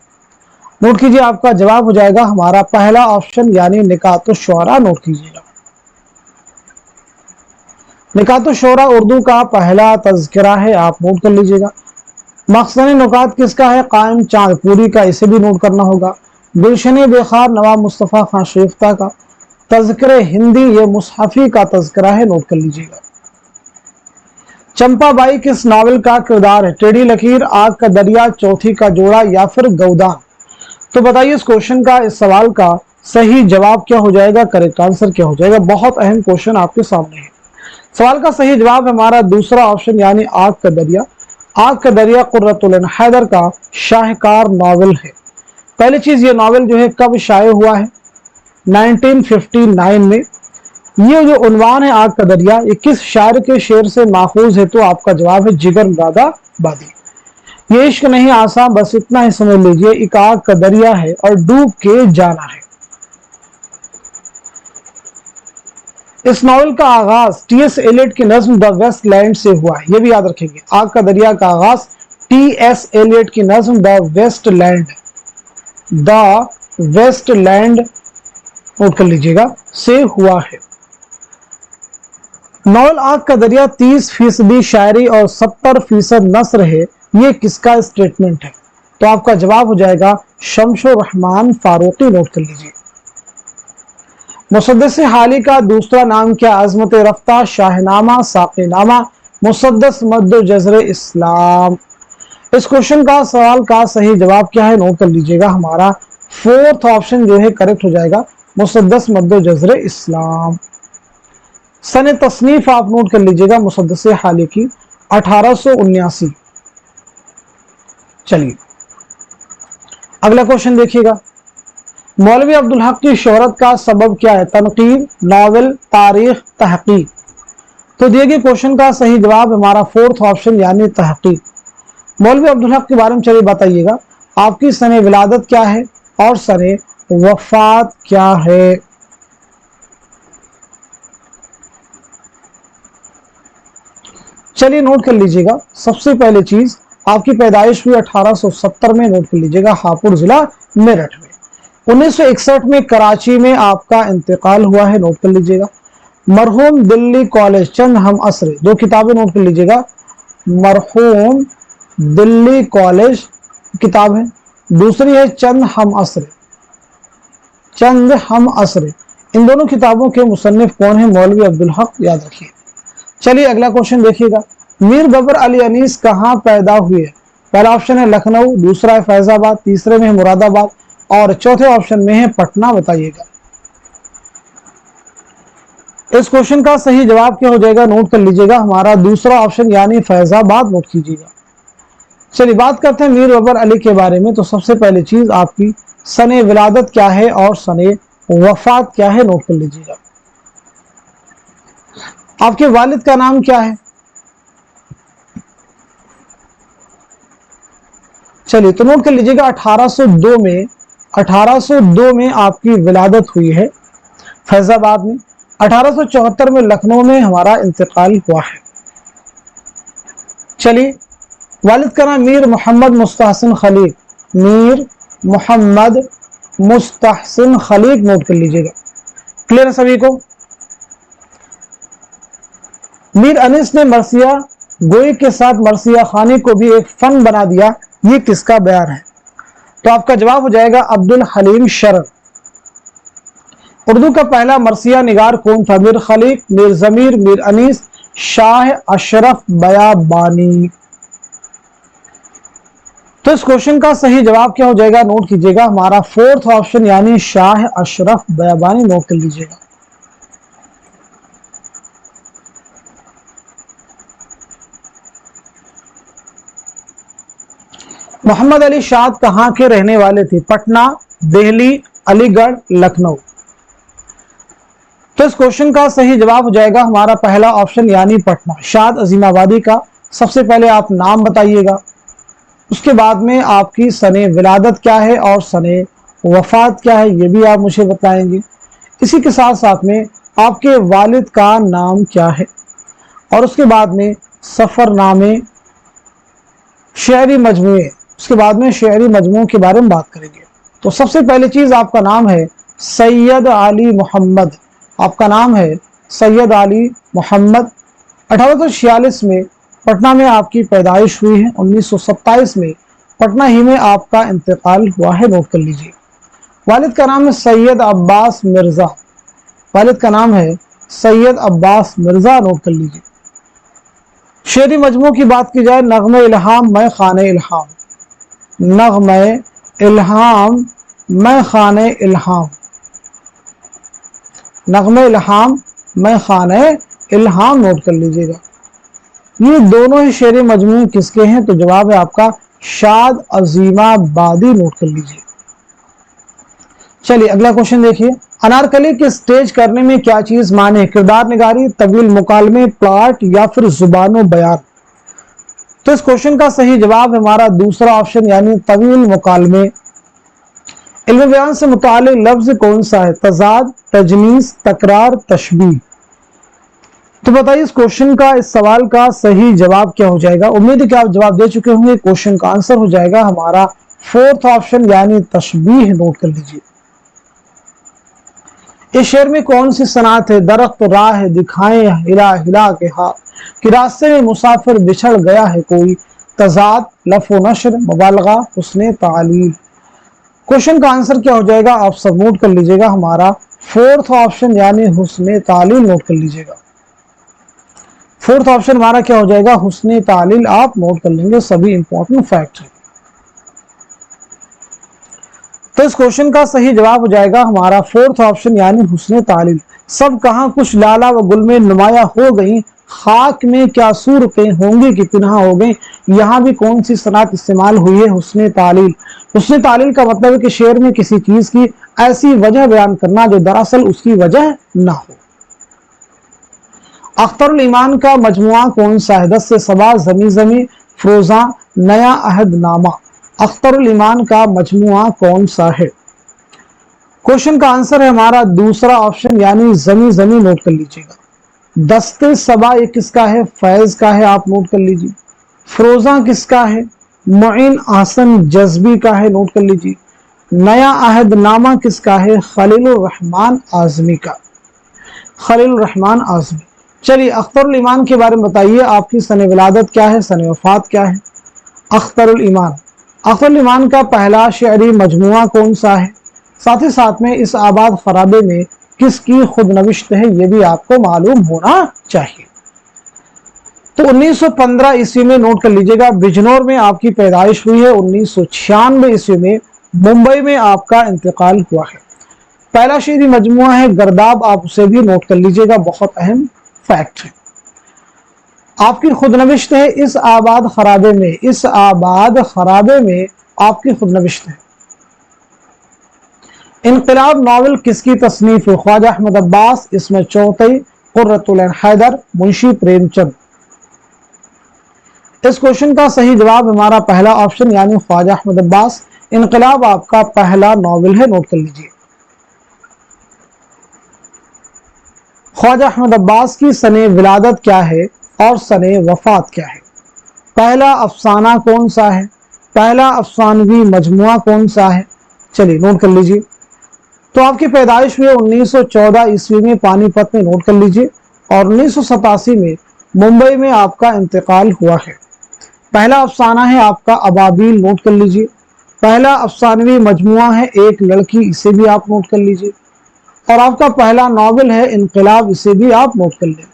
नोट कीजिए, आपका जवाब हो जाएगा हमारा पहला ऑप्शन यानी निकात शुअरा, नोट कीजिएगा। निकात शुअरा उर्दू का पहला तज़किरा है, आप नोट कर लीजिएगा। मखज़न औकात किसका है? कायम चांदपुरी का, इसे भी नोट करना होगा। गुलशन बेखार नवाब मुस्तफ़ा खान शेफ्ता का। तज़किरे हिंदी ये मुसहफ़ी का तज़किरा है, नोट कर लीजिएगा। चंपाबाई किस नावल का किरदार है? टेढ़ी लकीर, आग का दरिया, चौथी का जोड़ा, या फिर गौदान। तो बताइए इस क्वेश्चन का, इस सवाल का सही जवाब क्या हो जाएगा, करेक्ट आंसर क्या हो जाएगा। बहुत अहम क्वेश्चन आपके सामने है। सवाल का सही जवाब हमारा दूसरा ऑप्शन यानी आग का दरिया। आग का दरिया कुर्रतुल ऐन हैदर का शाहकार नॉवेल है। पहली चीज, ये नॉवेल जो है कब शाये हुआ है, 1959 में। ये जो उन्वान है आग का दरिया, ये किस शायर के शेर से माखूज है, तो आपका जवाब है जिगर मुरादाबादी। ये इश्क नहीं आसान बस इतना ही समझ लीजिए, एक आग का दरिया है और डूब के जाना है। इस नॉवल का आगाज टी.एस. एलियट की नज्म द वेस्ट लैंड से हुआ है, ये भी याद रखेंगे। आग का दरिया का आगाज टी.एस. एलियट की नज्म द वेस्ट लैंड नोट कर लीजिएगा से हुआ है। नॉवल आग का दरिया 30% शायरी और 70% नस्र है, ये किसका स्टेटमेंट है, तो आपका जवाब हो जाएगा शमशुर रहमान फारूकी। नोट कर लीजिए। मुसद्दस हाली का दूसरा नाम क्या, अजमत रफ्ता, शाहनामा, साक़ीनामा, मुसद्दस मद्दो जज़र इस्लाम। इस क्वेश्चन का सवाल का सही जवाब क्या है, नोट कर लीजिएगा। हमारा फोर्थ ऑप्शन जो है करेक्ट हो जाएगा, मुसद्दस मद्दो जज़र इस्लाम। सन तसनीफ आप नोट कर लीजिएगा मुसद्दस हाली की 1879। चलिए अगला क्वेश्चन देखिएगा। मौलवी अब्दुल हक की शोहरत का सबब क्या है, तनकीद, नावल, तारीख, तहकीक। तो दिए गए क्वेश्चन का सही जवाब हमारा फोर्थ ऑप्शन यानी तहकीक। मौलवी अब्दुल हक के बारे में चलिए बताइएगा, आपकी सने विलादत क्या है और सने वफात क्या है। चलिए नोट कर लीजिएगा। सबसे पहले चीज, आपकी पैदाइश हुई 1870 में, नोट कर लीजिएगा, हापुड़ जिला मेरठ में। 1961 में कराची में आपका इंतकाल हुआ है, नोट कर लीजिएगा। मरहूम दिल्ली कॉलेज चंद हम असरे, दो किताबें नोट कर लीजिएगा। मरहूम दिल्ली कॉलेज किताब है, दूसरी है चंद हम असरे, चंद हम असरे। इन दोनों किताबों के मुसन्निफ कौन है, मौलवी अब्दुल हक, याद रखिए। चलिए अगला क्वेश्चन देखिएगा। मीर गबर अली अनीस कहाँ पैदा हुए, पहला ऑप्शन है लखनऊ, दूसरा है फैजाबाद, तीसरे में है मुरादाबाद और चौथे ऑप्शन में है पटना। बताइएगा। इस क्वेश्चन का सही जवाब क्या हो जाएगा, नोट कर लीजिएगा, हमारा दूसरा ऑप्शन यानी फैजाबाद। नोट कीजिएगा। चलिए बात करते हैं मीर गबर अली के बारे में। तो सबसे पहली चीज, आपकी सने विलादत क्या है और सने वफात क्या है, नोट कर लीजिएगा। आपके वालिद का नाम क्या है, चलिए तो नोट कर लीजिएगा। 1802 में आपकी विलादत हुई है फैजाबाद में। 1874 में लखनऊ में हमारा इंतकाल हुआ है। चलिए वालिद का नाम मीर मोहम्मद मुस्तहसिन खलीक, मीर मोहम्मद मुस्तहसिन खलीक, नोट कर लीजिएगा। क्लियर है सभी को। मीर अनीस ने मरसिया गोई के साथ मरसिया खानी को भी एक फन बना दिया, ये किसका बयान है, तो आपका जवाब हो जाएगा अब्दुल हलीम शरर। उर्दू का पहला मरसिया निगार कौन था, मीर खलीक, मीर जमीर, मीर अनीस, शाह अशरफ बयाबानी। तो इस क्वेश्चन का सही जवाब क्या हो जाएगा, नोट कीजिएगा, हमारा फोर्थ ऑप्शन यानी शाह अशरफ बयाबानी। नोट कर लीजिएगा। मोहम्मद अली शाद कहां के रहने वाले थे, पटना, दिल्ली, अलीगढ़, लखनऊ। तो इस क्वेश्चन का सही जवाब हो जाएगा हमारा पहला ऑप्शन यानी पटना। शाद अजीमाबादी का सबसे पहले आप नाम बताइएगा, उसके बाद में आपकी सने विलादत क्या है और सने वफात क्या है, ये भी आप मुझे बताएंगे। इसी के साथ साथ में आपके वालिद का नाम क्या है और उसके बाद में सफरनामे, शेरी मजमूए, उसके बाद में शेरी मजमू के बारे में बात करेंगे। तो सबसे पहली चीज, आपका नाम है सैयद अली मोहम्मद, आपका नाम है सैयद अली मोहम्मद। 1846 में पटना में आपकी पैदाइश हुई है। 1927 में पटना ही में आपका इंतकाल हुआ है, नोट कर लीजिए। वालिद का नाम है सैयद अब्बास मिर्जा, वालिद का नाम है सैयद अब्बास मिर्जा, नोट कर लीजिए। शेरी मजमू की बात की जाए, नग़्मे इल्हाम मैं खाने इल्हाम, नग़्मे इल्हाम मैं खाने इल्हाम, नग़्मे इल्हाम, मैं खाने इल्हाम, नोट कर लीजिएगा। ये दोनों ही शेर मजमू किसके हैं? तो जवाब है आपका शाद अजीमाबादी, नोट कर लीजिए। चलिए अगला क्वेश्चन देखिए, अनारकली के स्टेज करने में क्या चीज माने? किरदार निगारी, तवील मुकालमे, प्लॉट या फिर जुबानो बयान? तो इस क्वेश्चन का सही जवाब हमारा दूसरा ऑप्शन यानी तवील मुकालमे। इल्म बयान से मुताल्लिक लफ्ज कौन सा है? तजाद, तजनीस, तकरार, तशबीह? तो बताइए इस क्वेश्चन का, इस सवाल का सही जवाब क्या हो जाएगा? उम्मीद है कि आप जवाब दे चुके होंगे। क्वेश्चन का आंसर हो जाएगा हमारा फोर्थ ऑप्शन यानी तशबीह, नोट कर लीजिए। इस शेर में कौन सी सनात है? दरख्त राह दिखाएं हिला हिला के हाथ, कि रास्ते में मुसाफिर बिछड़ गया है कोई, तजाद, लफ़ो नशर, मुबालगा, हुस्ने तालील? क्वेश्चन का आंसर क्या हो जाएगा? आप सब नोट कर लीजिएगा, हमारा फोर्थ ऑप्शन यानी हुस्ने तालील, नोट कर लीजिएगा। फोर्थ ऑप्शन हमारा क्या हो जाएगा? हुस्ने तालील, आप नोट कर लेंगे, सभी इंपॉर्टेंट फैक्ट है। तो इस क्वेश्चन का सही जवाब हो जाएगा हमारा फोर्थ ऑप्शन यानी हुस्ने तालील। सब कहां कुछ लाला व गुल में नुमाया हो गई, खाक में क्या सूरतें होंगी कि पिन्हा हो गई? यहां भी कौन सी सनात इस्तेमाल हुई है? हुस्ने तालील। हुस्ने तालील का मतलब है कि शेर में किसी चीज की ऐसी वजह बयान करना जो दरअसल उसकी वजह ना हो। अख्तरुल ईमान का मजमुआ कौन सा है? 10 से सबा, जमी जमी, फरोजा, नया अहदनामा? अख्तरुल ईमान का मजमुआ कौन सा है? क्वेश्चन का आंसर है हमारा दूसरा ऑप्शन यानी जमी जमी, नोट कर लीजिएगा। दस्ते सबा ये किसका है? फैज का है, आप नोट कर लीजिए। फरोजा किसका है? मुइन आसन जज्बी का है, नोट कर लीजिए। नया अहदनामा किसका है? खलीलुर रहमान आजमी का, खलीलुर रहमान आजमी। चलिए अख्तरुल ईमान के बारे में बताइए, आपकी सने विलादत क्या है, सने वफात क्या है? अख्तरुल ईमान, अख्तरुल ईमान का पहला शेरी मजमुआ कौन सा है? साथ ही साथ में इस आबाद खराबे में किसकी खुद नविश्त है, ये भी आपको मालूम होना चाहिए। तो 1915 ईस्वी में, नोट कर लीजिएगा, बिजनौर में आपकी पैदाइश हुई है। 1996 ईस्वी में मुंबई में आपका इंतकाल हुआ है। पहला शेरी मजमुआ है गर्दाब, आप उसे भी नोट कर लीजिएगा, बहुत अहम फैक्ट है। आपकी खुदनविश्त है इस आबाद खराबे में, इस आबाद खराबे में आपकी खुदनविश्त है। इनकलाब नावल किसकी तसनीफ है? ख्वाजा अहमद अब्बास, इसमें चौथई, कुर्रतुल ऐन हैदर, मुंशी प्रेमचंद? इस क्वेश्चन का सही जवाब हमारा पहला ऑप्शन यानी ख्वाजा अहमद अब्बास। इनकलाब आपका पहला नावल है, नोट कर लीजिए। ख्वाजा अहमद अब्बास की सने विलादत क्या है और सने वफात क्या है? पहला अफसाना कौन सा है? पहला अफसानवी मजमुआ कौन सा है? चलिए नोट कर लीजिए। तो आपकी पैदाइश हुई 1914 ईस्वी में पानीपत में, नोट कर लीजिए, और 1987 में मुंबई में आपका इंतकाल हुआ है। पहला अफसाना है आपका अबाबील, नोट कर लीजिए। पहला अफसानवी मजमुआ है एक लड़की, इसे भी आप नोट कर लीजिए। और आपका पहला नॉवेल है इनकलाब, इसे भी आप नोट कर लें।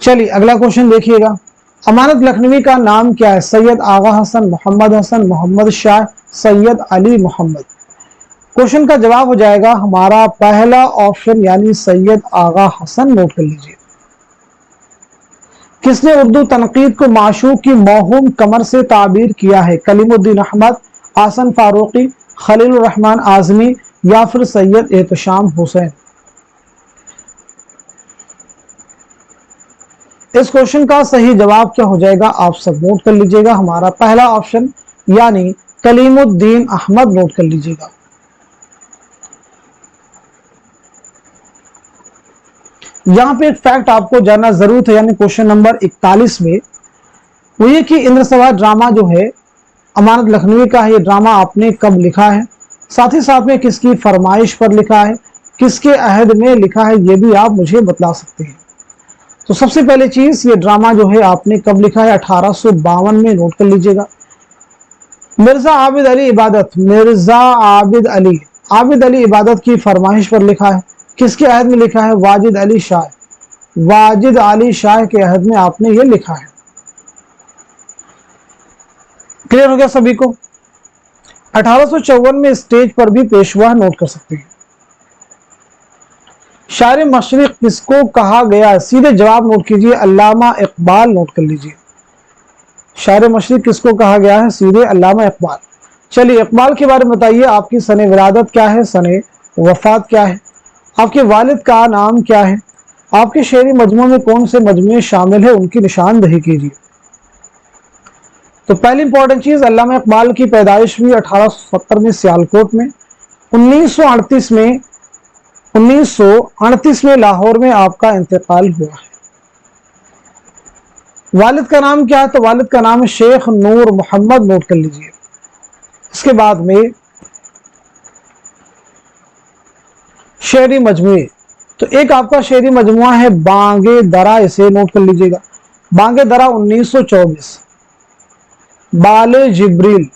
चलिए अगला क्वेश्चन देखिएगा, अमानत लखनवी का नाम क्या है? सैयद आगा हसन, मोहम्मद हसन, मोहम्मद शाह, सैयद अली मोहम्मद? क्वेश्चन का जवाब हो जाएगा हमारा पहला ऑप्शन यानी सैयद आगा हसन, नोट कर लीजिए। किसने उर्दू तनकीद को माशूक की मौहूम कमर से ताबीर किया है? कलीमुद्दीन अहमद, आसन फारूकी, खलीलुर रहमान आजमी या फिर सैयद एहतशाम हुसैन? इस क्वेश्चन का सही जवाब क्या हो जाएगा? आप सब नोट कर लीजिएगा, हमारा पहला ऑप्शन यानी कलीमुद्दीन अहमद, नोट कर लीजिएगा। यहां पे एक फैक्ट आपको जानना जरूर है, यानी क्वेश्चन नंबर 41 में वो ये कि इंद्रसभा ड्रामा जो है अमानत लखनवी का है, ये ड्रामा आपने कब लिखा है, साथ ही साथ में किसकी फरमाइश पर लिखा है, किसके अहद में लिखा है, ये भी आप मुझे बता सकते हैं। तो सबसे पहले चीज, ये ड्रामा जो है आपने कब लिखा है? 1852 में, नोट कर लीजिएगा। मिर्जा आबिद अली इबादत, मिर्जा आबिद अली इबादत की फरमाइश पर लिखा है। किसके अहद में लिखा है? वाजिद अली शाह, वाजिद अली शाह के अहद में आपने ये लिखा है। क्लियर हो गया सभी को? 1854 में स्टेज पर भी पेश हुआ, नोट कर सकते हैं। शायर मशरिक किसको कहा गया? सीधे जवाब नोट कीजिए, अल्लामा इकबाल नोट कर लीजिए। शायर मशरिक किसको कहा गया है? सीधे अल्लामा इकबाल। चलिए इकबाल के बारे में बताइए, आपकी सने विलादत क्या है, सने वफात क्या है, आपके वालिद का नाम क्या है, आपके शेरी मजमू में कौन से मजमूए शामिल है, उनकी निशानदही कीजिए। तो पहली इंपॉर्टेंट चीज, अल्लामा इकबाल की पैदाइश हुई 1870 में सियालकोट में। 1938 में लाहौर में आपका इंतकाल हुआ है। वालिद का नाम क्या है? तो वालिद का नाम है शेख नूर मोहम्मद, नोट कर लीजिए। इसके बाद में शेरी मजमुए, तो एक आपका शेरी मजमुआ है बांगे दरा, इसे नोट कर लीजिएगा। बांगे दरा 1924। बाले जिब्रील,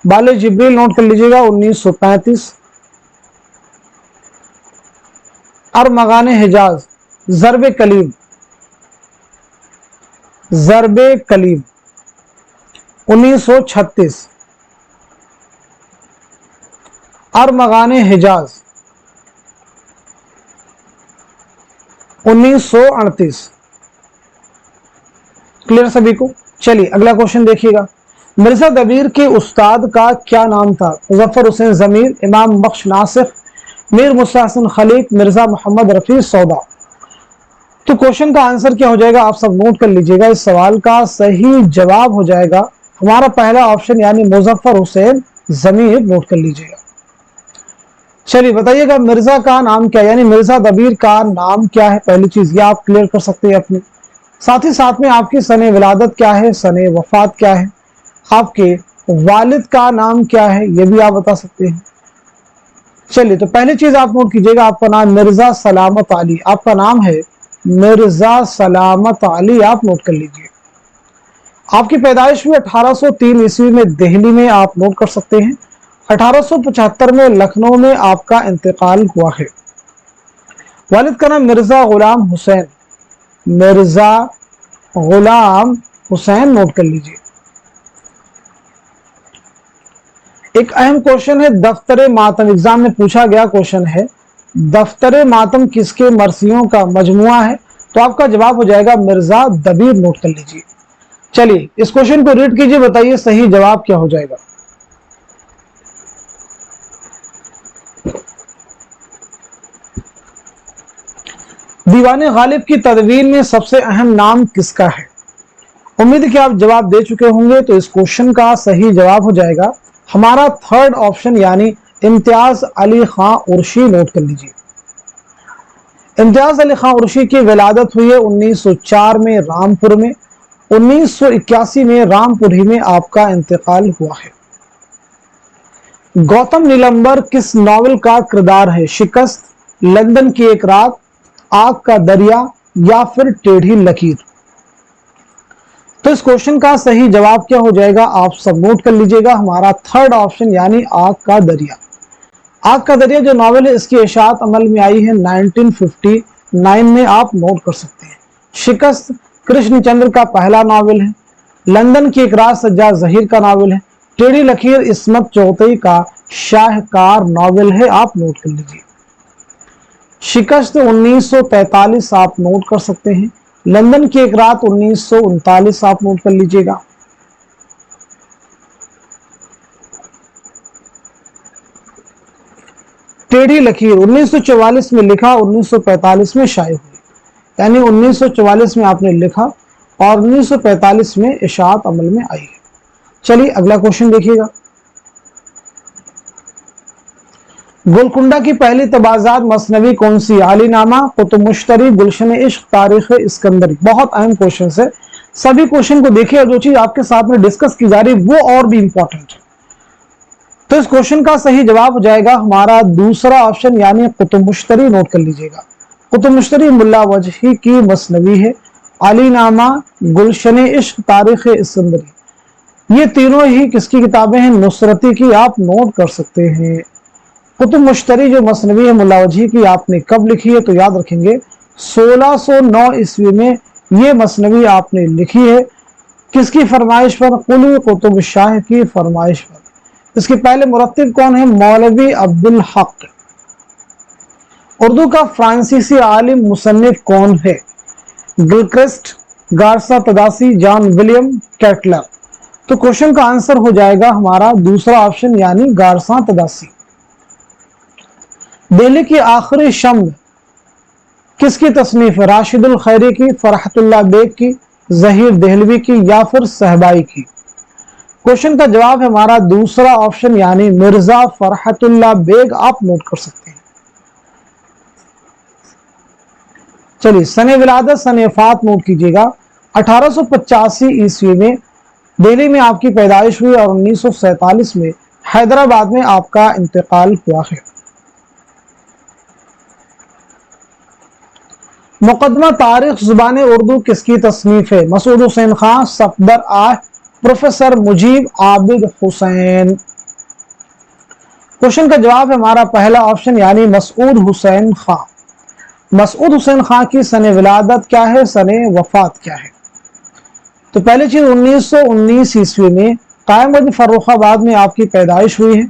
बाले जिब्रील नोट कर लीजिएगा 1935। अरमगाने हिजाज, जरबे कलीम, जरबे कलीम 1936। अरमगाने हिजाज 1938। क्लियर सभी को? चलिए अगला क्वेश्चन देखिएगा। मिर्जा दबीर के उस्ताद का क्या नाम था? मुजफ्फर हुसैन जमीर, इमाम बख्श नासिर, मीर मुसा हसन खलीक, मिर्जा मोहम्मद रफी सौदा। तो क्वेश्चन का आंसर क्या हो जाएगा, आप सब नोट कर लीजिएगा। इस सवाल का सही जवाब हो जाएगा हमारा पहला ऑप्शन, यानी मुजफ्फर हुसैन जमीर, नोट कर लीजिएगा। चलिए बताइएगा मिर्जा का नाम क्या, यानी मिर्जा दबीर का नाम क्या है? पहली चीज ये आप क्लियर कर सकते हैं अपनी। साथ ही साथ में आपकी सने विलादत क्या है, सने वफात क्या है, आपके वालिद का नाम क्या है, ये भी आप बता सकते हैं। चलिए तो पहली चीज आप नोट कीजिएगा, आपका नाम मिर्जा सलामत अली, आपका नाम है मिर्जा सलामत अली, आप नोट कर लीजिए। आपकी पैदाइश हुई 1803 ईस्वी में दिल्ली में, आप नोट कर सकते हैं। 1875 में लखनऊ में आपका इंतकाल हुआ है। वालिद का नाम मिर्जा गुलाम हुसैन, मिर्जा गुलाम हुसैन, नोट कर लीजिए। एक अहम क्वेश्चन है, दफ्तर मातम, एग्जाम में पूछा गया क्वेश्चन है, दफ्तर मातम किसके मरसियों का मजमुआ है? तो आपका जवाब हो जाएगा मिर्जा दबीर, नोट कर लीजिए। चलिए इस क्वेश्चन को रीड कीजिए, बताइए सही जवाब क्या हो जाएगा। दीवाने गालिब की तदवीन में सबसे अहम नाम किसका है? उम्मीद है कि आप जवाब दे चुके होंगे। तो इस क्वेश्चन का सही जवाब हो जाएगा हमारा थर्ड ऑप्शन, यानी इम्तियाज अली खां उर्शी, नोट कर लीजिए। इम्तियाज अली खां उर्शी की विलादत हुई है 1904 में रामपुर में। 1981 में रामपुर ही में आपका इंतकाल हुआ है। गौतम नीलंबर किस नॉवेल का किरदार है? शिकस्त, लंदन की एक रात, आग का दरिया, या फिर टेढ़ी लकीर। तो इस क्वेश्चन का सही जवाब क्या हो जाएगा, आप सब नोट कर लीजिएगा, हमारा थर्ड ऑप्शन, यानी आग का दरिया। आग का दरिया जो नॉवेल है, इसकी इशाअत अमल में आई है 1959 में, आप नोट कर सकते हैं। शिकस्त कृष्णचंद्र का पहला नॉवेल है। लंदन की एक रात सज्जाद जहीर का नॉवेल है। टेढ़ी लकीर इस्मत चौधरी का शाहकार नॉवेल है, आप नोट कर लीजिए। शिकस्त 1943 आप नोट कर सकते हैं। लंदन की एक रात 1939 आप नोट कर लीजिएगा। टेढ़ी लकीर 1944 में लिखा, 1945 में शाये हुई, यानी 1944 में आपने लिखा और 1945 में इशाअत अमल में आई है। चलिए अगला क्वेश्चन देखिएगा। गोलकुंडा की पहली तबाजात मसनवी कौन सी? आलीनामा, कुतुब मुश्तरी, गुलशन इश्क, तारीख इस्कंदरी। बहुत अहम क्वेश्चन है, सभी क्वेश्चन को देखिए और जो चीज आपके साथ में डिस्कस की जा रही है वो और भी इंपॉर्टेंट है। तो इस क्वेश्चन का सही जवाब हो जाएगा हमारा दूसरा ऑप्शन, यानी कुतुब मुश्तरी, नोट कर लीजिएगा। कुतुब मुश्तरी मुल्ला वजही की मसनवी है। आलीनामा, गुलशन इश्क, तारीख इस्कंदरी, ये तीनों ही किसकी किताबें हैं? नुसरती की, आप नोट कर सकते हैं। कुतुब मुश्तरी जो मसनवी है मुल्ला वजही की, आपने कब लिखी है? तो याद रखेंगे 1609 ईस्वी में ये मसनवी आपने लिखी है। किसकी फरमाइश पर? कुली कुतुब शाह की फरमाइश पर। इसके पहले मुरत्तिब कौन है? मौलवी अब्दुल हक। اردو کا فرانسیسی عالم مصنف کون ہے؟ Gilchrist, Garcin de Tassy, John William Ketelaar. تو کوشچن کا آنسر ہو جائے گا ہمارا دوسرا آپشن یعنی گارسا تداسی۔ دہلی کی آخری شمع کس کی تصنیف ہے؟ راشد الخیری کی، فرحت اللہ بیگ کی، ظہیر دہلوی کی یا پھر صہبائی کی؟ کوشچن کا جواب ہے ہمارا دوسرا آپشن یعنی مرزا فرحت اللہ بیگ۔ آپ نوٹ کر سکتے ہیں۔ چلیے سن ولادت سن وفات نوٹ کیجیے گا۔ 1885 عیسوی میں دہلی میں آپ کی پیدائش ہوئی اور 1947 میں حیدرآباد میں آپ کا انتقال ہوا ہے۔ مقدمہ تاریخ زبان اردو کس کی تصنیف ہے؟ مسعود حسین خان، صفدر آہ، پروفیسر مجیب عابد حسین۔ کوشچن کا جواب ہے ہمارا پہلا آپشن یعنی مسعود حسین خان۔ مسعود حسین خان کی سن ولادت کیا ہے، سن وفات کیا ہے؟ تو پہلی چیز 1919 عیسوی میں قائم گنج فروخ آباد میں آپ کی پیدائش ہوئی ہے۔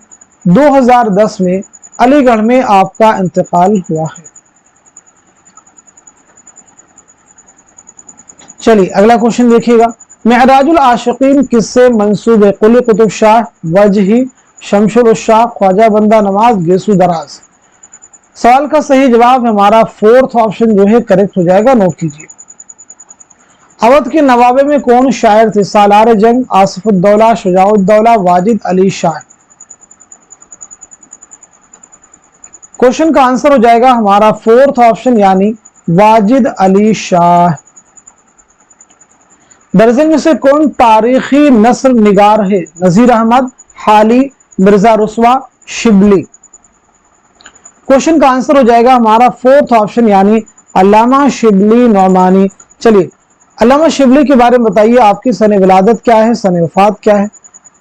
2010 میں علی گڑھ میں آپ کا انتقال ہوا ہے۔ چلیے اگلا کوشچن دیکھیے گا۔ معراج العاشقین کس سے منسوب ہے؟ قلی قطب شاہ، وجہی، شمس العشاق، خواجہ بندہ نواز، گیسو دراز۔ سوال کا صحیح جواب ہمارا فورتھ آپشن جو ہے کریکٹ ہو جائے گا، نوٹ کیجیے۔ اودھ کے نوابے میں کون شاعر تھے؟ سالار جنگ، آصف الدولہ، شجاع الدولہ، واجد علی شاہ۔ کوشچن کا آنسر ہو جائے گا ہمارا فورتھ آپشن یعنی واجد علی شاہ۔ درجن میں سے کون تاریخی نثر نگار ہے؟ نذیر احمد، حالی، مرزا رسوا، شبلی۔ کوشچن کا آنسر ہو جائے گا ہمارا فورتھ آپشن یعنی علامہ شبلی نعمانی۔ چلیے علامہ شبلی کے بارے میں بتائیے، آپ کی سن ولادت کیا ہے، سن وفات کیا ہے،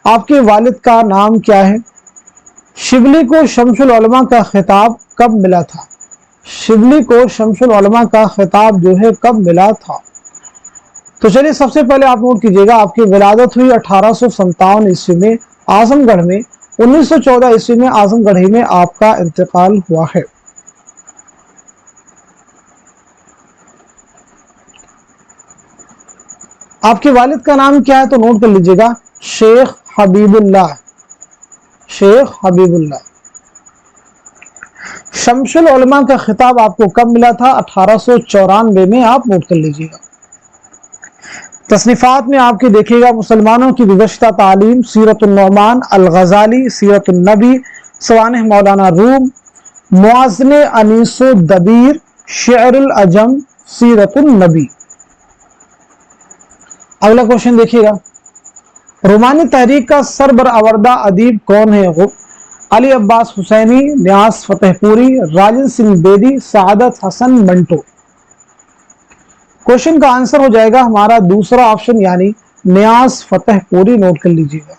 آپ کے والد کا نام کیا ہے؟ شبلی کو شمس العلماء کا خطاب کب ملا تھا؟ شبلی کو شمس العلماء کا خطاب جو ہے کب ملا تھا؟ تو چلیے سب سے پہلے آپ نوٹ کیجئے گا، آپ کی ولادت ہوئی 1857 عیسوی میں اعظم گڑھ میں، 1914 عیسوی میں اعظم گڑھ میں آپ کا انتقال ہوا ہے۔ آپ کے والد کا نام کیا ہے تو نوٹ کر لیجئے گا، شیخ حبیب اللہ۔ شیخ حبیب اللہ۔ شمس العلماء کا خطاب آپ کو کب ملا تھا؟ 1894 میں، آپ نوٹ کر لیجئے گا۔ تصنیفات میں آپ کے دیکھیے گا، مسلمانوں کی گزشتہ تعلیم، سیرت النعمان، الغزالی، سیرت النبی، سوانح مولانا روم، موازن انیس و دبیر، شعر العجم، سیرت النبی۔ اگلا کوشچن دیکھیے گا، رومانی تحریک کا سربرآوردہ ادیب کون ہے؟ علی عباس حسینی، نیاز فتح پوری، راجن سنگھ بیدی، سعادت حسن منٹو۔ کوشچن کا آنسر ہو جائے گا ہمارا دوسرا آپشن یعنی نیاز فتح پوری، نوٹ کر لیجئے گا۔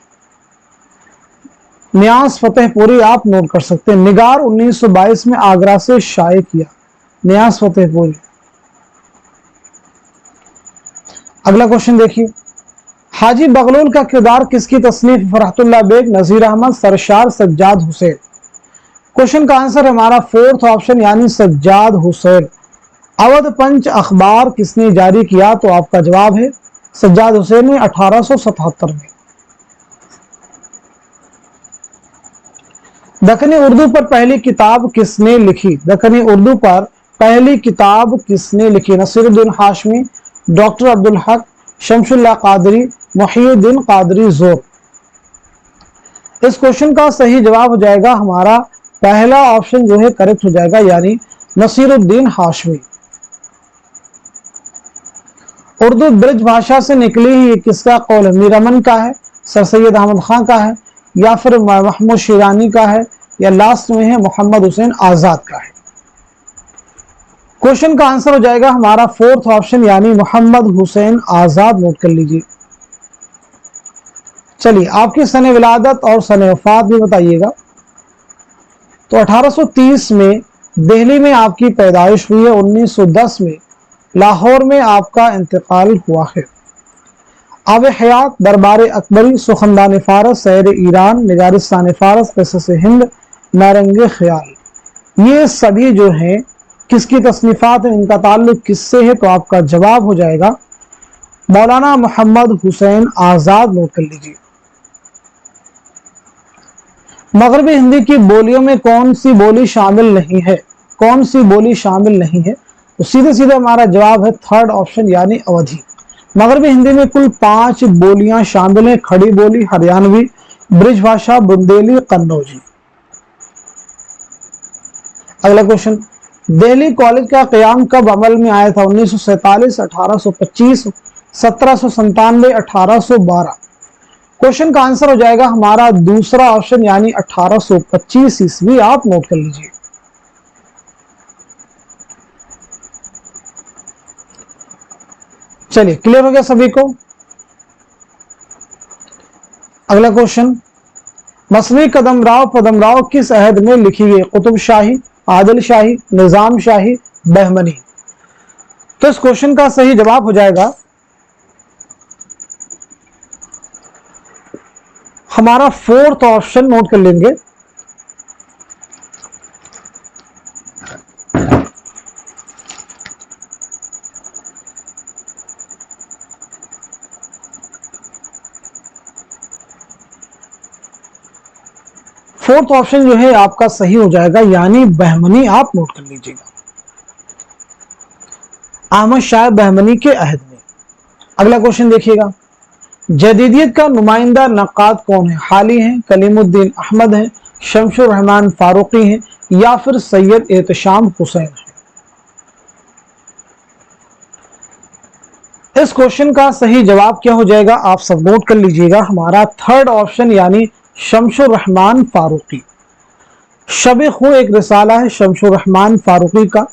نیاز فتح پوری آپ نوٹ کر سکتے ہیں، نگار 1922 میں آگرہ سے شائع کیا، نیاز فتح پوری۔ اگلا کوشچن دیکھیے، حاجی بغلول کا کردار کس کی تصنیف؟ فرحت اللہ بیگ، نذیر احمد، سرشار، سجاد حسین۔ کوشچن کا آنسر ہمارا فورتھ آپشن یعنی سجاد حسین۔ اودھ پنچ اخبار کس نے جاری کیا؟ تو آپ کا جواب ہے سجاد حسین نے 1877 میں۔ دکنی اردو پر پہلی کتاب کس نے لکھی؟ دکنی اردو پر پہلی کتاب کس نے لکھی؟ نصیر الدین ہاشمی، ڈاکٹر عبدالحق، شمس اللہ قادری، محی الدین قادری زور۔ اس کوشچن کا صحیح جواب ہو جائے گا ہمارا پہلا آپشن جو ہے کریکٹ ہو جائے گا، یعنی نصیر الدین ہاشمی۔ اردو برج بھاشا سے نکلی ہی یہ کس کا قول ہے؟ میر امن کا ہے، سر سید احمد خان کا ہے، یا پھر محمود شیرانی کا ہے، یا لاسٹ میں ہے محمد حسین آزاد کا ہے؟ کوشچن کا آنسر ہو جائے گا ہمارا فورتھ آپشن یعنی محمد حسین آزاد، نوٹ کر لیجئے۔ چلیے آپ کی سن ولادت اور سن وفات بھی بتائیے گا۔ تو 1830 میں دہلی میں آپ کی پیدائش ہوئی ہے، 1910 میں لاہور میں آپ کا انتقال ہوا ہے۔ آب حیات، دربار اکبری، سخندان فارس، سیر ایران، نگارستان فارس، قصص ہند، نارنگ خیال۔ ये सभी जो हैं किसकी तसनीफात है, इनका ताल्लुक किससे है? तो आपका जवाब हो जाएगा मौलाना मोहम्मद हुसैन आजाद। नोट कर लीजिए। मगरबी हिंदी की बोलियों में कौन सी बोली शामिल नहीं है? कौन सी बोली शामिल नहीं है? तो सीधे सीधे हमारा जवाब है थर्ड ऑप्शन यानी अवधी। मगरबी हिंदी में कुल 5 बोलियां शामिल हैं। खड़ी बोली, हरियाणवी, ब्रिज भाषा, बुंदेली, कन्नौजी। अगला क्वेश्चन, दिल्ली कॉलेज का क़याम कब अमल में आया था? 1947, 1825, 1797, 1812। क्वेश्चन का आंसर हो जाएगा हमारा दूसरा ऑप्शन यानी 1825 ईस्वी। आप नोट कर लीजिए। चलिए, क्लियर हो गया सभी को? अगला क्वेश्चन, मसनवी कदमराव पदमराव किस अहद में लिखी गई? कुतुब शाही, आदिल शाही, निजाम शाही, बहमनी। तो इस क्वेश्चन का सही जवाब हो जाएगा हमारा फोर्थ ऑप्शन। नोट कर लेंगे। फोर्थ ऑप्शन जो है आपका सही हो जाएगा यानी बहमनी। आप नोट कर लीजिएगा, अहमद शाह बहमनी के अहद में। अगला क्वेश्चन देखिएगा, जदीदियत का नुमाइंदा नक्काद कौन है? हाली हैं, कलीमुद्दीन अहमद हैं, शमशुर रहमान फारूकी हैं, या फिर सैयद एहतशाम हुसैन है? इस क्वेश्चन का सही जवाब क्या हो जाएगा? आप सब नोट कर लीजिएगा, हमारा थर्ड ऑप्शन यानी शमशुर रहमान फारूकी। शब खू एक रिसाला है शमशुर रहमान फारूकी का।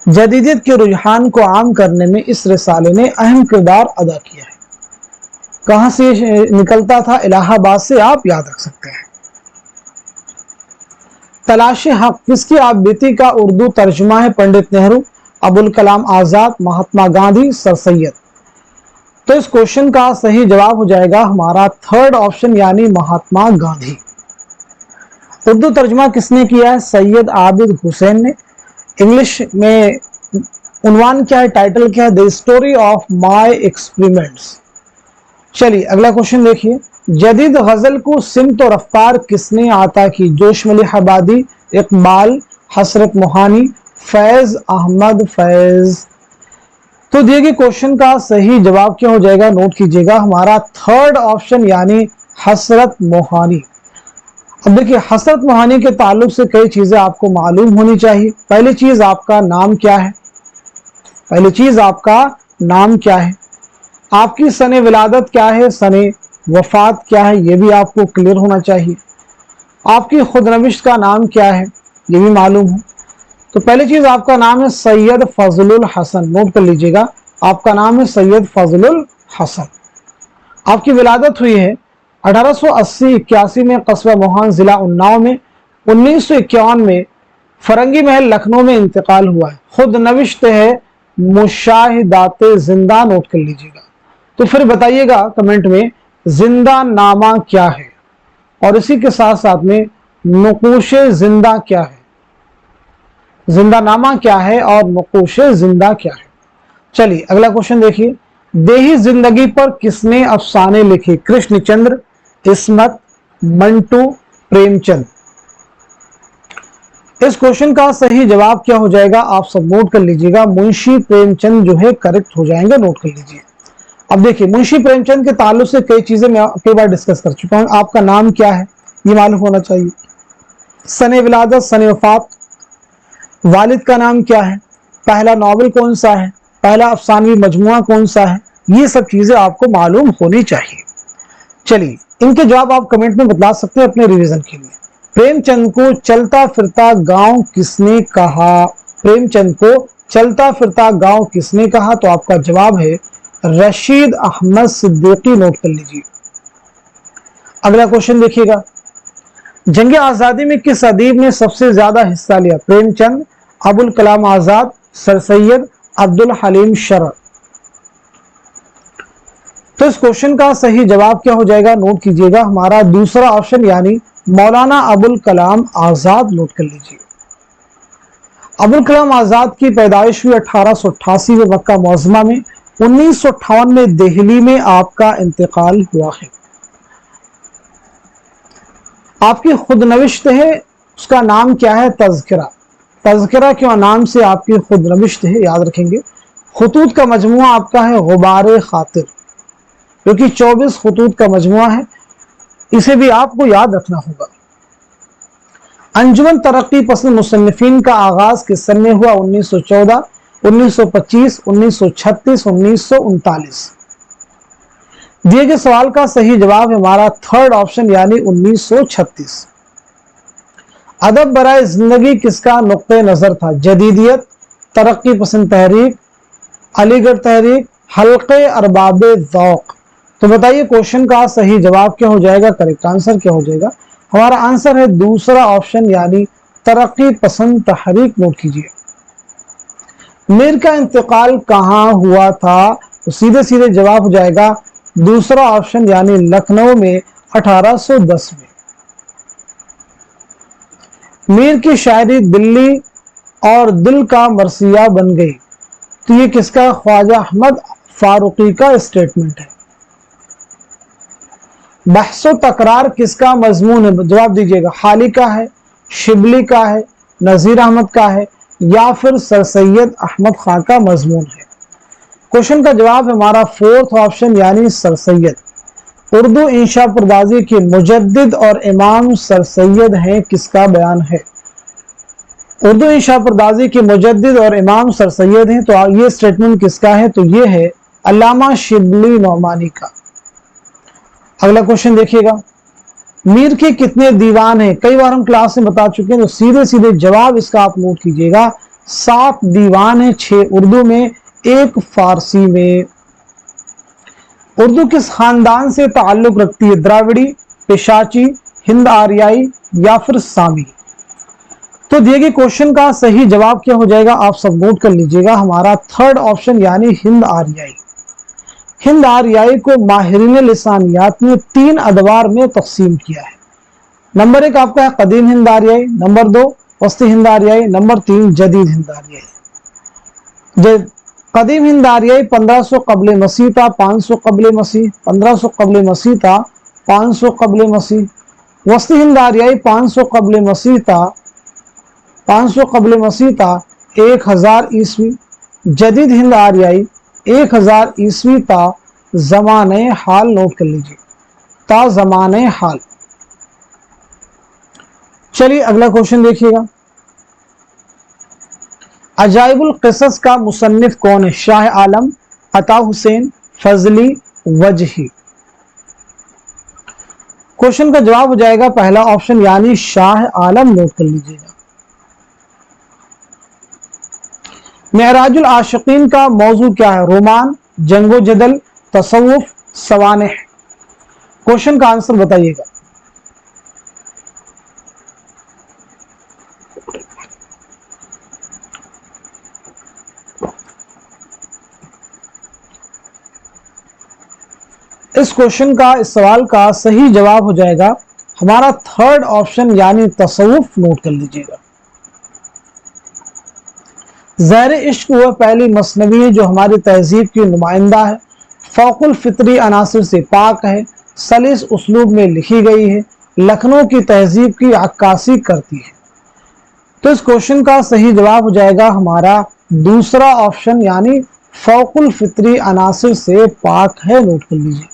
जदीदियत के रुझान को आम करने में इस रिसाले ने अहम किरदार अदा किया है। कहां से निकलता था? इलाहाबाद से। आप याद रख सकते हैं। तलाश हक किसकी आप बीती का उर्दू तर्जुमा है? पंडित नेहरू, अबुल कलाम आजाद, महात्मा गांधी, सर सैयद। तो इस क्वेश्चन का सही जवाब हो जाएगा हमारा थर्ड ऑप्शन यानी महात्मा गांधी। उर्दू तर्जुमा किसने किया है? सैयद आबिद हुसैन ने। इंग्लिश में उन्वान क्या है, टाइटल क्या है? The story of my experiments. चलिए अगला क्वेश्चन देखिए, जदीद गजल को सिमत और रफ्तार किसने आता की? जोश मलिहाबादी, इकबाल, हसरत मोहानी, फैज अहमद फैज। तो दिए गए क्वेश्चन का सही जवाब क्या हो जाएगा? नोट कीजिएगा, हमारा थर्ड ऑप्शन यानी हसरत मोहानी। अब देखिए, हसरत मोहानी के ताल्लुक से कई चीजें आपको मालूम होनी चाहिए। पहली चीज आपका नाम क्या है? पहली चीज आपका नाम क्या है? आपकी सने विलादत क्या है? सने वफात क्या है? ये भी आपको क्लियर होना चाहिए। आपकी खुदनविश्त का नाम क्या है? ये भी मालूम हो। तो पहली चीज आपका नाम है सैयद फजलुल हसन। नोट कर लीजिएगा, आपका नाम है सैयद फजलुल हसन। आपकी विलादत हुई है 1880-81 में कस्बा मोहान जिला उन्नाव में। 1951 में फरंगी महल लखनऊ में इंतकाल हुआ है। खुद नविश्त है मुशाहिदाते जिंदा। नोट कर लीजिएगा। तो फिर बताइएगा कमेंट में जिंदा नामा क्या है, और इसी के साथ साथ में नकुशे जिंदा क्या है? जिंदा नामा क्या है और नकुशे जिंदा क्या है? चलिए अगला क्वेश्चन देखिए, देही जिंदगी पर किसने अफसाने लिखे? कृष्णचंद्र, इस्मत, मंटू, प्रेमचंद। इस क्वेश्चन का सही जवाब क्या हो जाएगा? आप सब नोट कर लीजिएगा, मुंशी प्रेमचंद जो है करेक्ट हो जाएंगे। नोट कर लीजिए। अब देखिए, मुंशी प्रेमचंद के ताल्लुक से कई चीजें मैं कई बार डिस्कस कर चुका हूं। आपका नाम क्या है ये मालूम होना चाहिए, सने विलादत, सने वफात, वालिद का नाम क्या है, पहला नॉवेल कौन सा है, पहला अफसानवी मजमुआ कौन सा है, ये सब चीजें आपको मालूम होनी चाहिए। चलिए, इनके जवाब आप कमेंट में बता सकते हैं अपने रिवीजन के लिए। प्रेमचंद को चलता फिरता गांव किसने कहा? प्रेमचंद को चलता फिरता गांव किसने कहा? तो आपका जवाब है रशीद अहमद सिद्दीकी। नोट कर लीजिए। अगला क्वेश्चन देखिएगा, जंग आजादी में किस अदीब ने सबसे ज्यादा हिस्सा लिया? प्रेमचंद, अबुल कलाम आजाद, सर सैयद, अब्दुल हलीम शरर। तो इस क्वेश्चन का सही जवाब क्या हो जाएगा? नोट कीजिएगा, हमारा दूसरा ऑप्शन यानी मौलाना अबुल कलाम आजाद। नोट कर लीजिए। अबुल कलाम आजाद की पैदाइश हुई 1888 में मक्का मुअज़्ज़मा में। 1958 में दिल्ली में आपका इंतकाल हुआ है। आपकी खुद नविश्त है, उसका नाम क्या है? तज़किरा। तज़किरा के नाम से आपकी खुद नविश्त है, याद रखेंगे। खुतूत का मजमुआ आपका है गुबार खातिर, जो कि 24 खुतूत का मजमुआ है, इसे भी आपको याद रखना होगा। अंजुमन तरक्की पसंद मुसन्निफीन का आगाज किस सन में हुआ? 1914, 1925, 1936, 1939। दिए गए सवाल का सही जवाब हमारा थर्ड ऑप्शन यानी 1936। अदब बराए जिंदगी किसका नुक्ते नजर था? जदीदियत, तरक्की पसंद तहरीक, अलीगढ़ तहरीक, हल्के अरबाब ज़ौक़। तो बताइए क्वेश्चन का सही जवाब क्या हो जाएगा? करेक्ट आंसर क्या हो जाएगा? हमारा आंसर है दूसरा ऑप्शन यानी तरक्की पसंद तहरीक। नोट कीजिए। मीर का इंतकाल कहाँ हुआ था? तो सीधे सीधे जवाब हो जाएगा दूसरा ऑप्शन यानी लखनऊ में 1810 में। मीर की शायरी दिल्ली और दिल का मरसिया बन गई, तो ये किसका? ख्वाजा अहमद फारूकी का स्टेटमेंट है। बहसो तकरार किसका मजमून है? जवाब दीजिएगा। हाली का है, शिबली का है, नजीर अहमद का है, या फिर सर सैयद अहमद खां का मजमून है? क्वेश्चन का जवाब हमारा फोर्थ ऑप्शन यानी सर सैयद। उर्दू इंशा परदाजी के मुजद्दिद और इमाम सर सैयद हैं, किसका बयान है? उर्दू इंशा परदाजी के मुजद्दिद और इमाम सर सैयद हैं, तो ये स्टेटमेंट किसका है? तो ये है अल्लामा शिबली नौमानी का। अगला क्वेश्चन देखिएगा। मीर के कितने दीवान हैं? कई बार हम क्लास में बता चुके हैं, तो सीधे सीधे जवाब इसका आप नोट कीजिएगा। 7 दीवान हैं, 6 उर्दू में, 1 फारसी में। उर्दू किस खानदान से ताल्लुक रखती है? द्राविड़ी, पेशाची, हिंद आर्याई, या फिर सामी? तो दिए गए क्वेश्चन का सही जवाब क्या हो जाएगा? आप सब नोट कर लीजिएगा। हमारा थर्ड ऑप्शन यानी हिंद आर्याई। हिंद आर्याई को माहिरीन लिसानियात ने 3 अदवार में तकसीम किया है। नंबर 1 आपका है कदीम हिंद आर्याई, नंबर 2 वस्ती हिंद आर्याई, नंबर 3 जदीद हिंद आर्याई। कदीम हिंद आर्याई 1500 कबल मसीह था, 500 कबल मसीह, 1500 कबल मसीह था, 500 कबल मसीह। वस्ती हिंद आर्याई 500 कबल मसीह था, 500 कबल मसीह था, 1000 ईस्वी। जदीद हिंद आर्याई 1000 ईस्वी ता ज़माने हाल। नोट कर लीजिए, ता ज़माने हाल। चलिए अगला क्वेश्चन देखिएगा। अजाइबुल क़िसस का मुसन्निफ कौन है? शाह आलम, अता हुसैन, फजली, वजही। क्वेश्चन का जवाब हो जाएगा पहला ऑप्शन यानी शाह आलम। नोट कर लीजिएगा। मेराजुल आशिकीन का मौजू क्या है? रोमान, जंगो जदल, तसव्वुफ, सवानेह। क्वेश्चन का आंसर बताइएगा। इस क्वेश्चन का, इस सवाल का सही जवाब हो जाएगा हमारा थर्ड ऑप्शन यानी तसव्वुफ। नोट कर लीजिएगा। ज़हर इश्क वह पहली मसनवी है जो हमारी तहजीब की नुमाइंदा है, फ़ौकुल फितरी अनासिर से पाक है, सलीस उसलूब में लिखी गई है, लखनऊ की तहजीब की अक्कासी करती है। तो इस क्वेश्चन का सही जवाब हो जाएगा हमारा दूसरा ऑप्शन यानी फ़ौकुल फितरी अनासिर से पाक है। नोट कर लीजिए।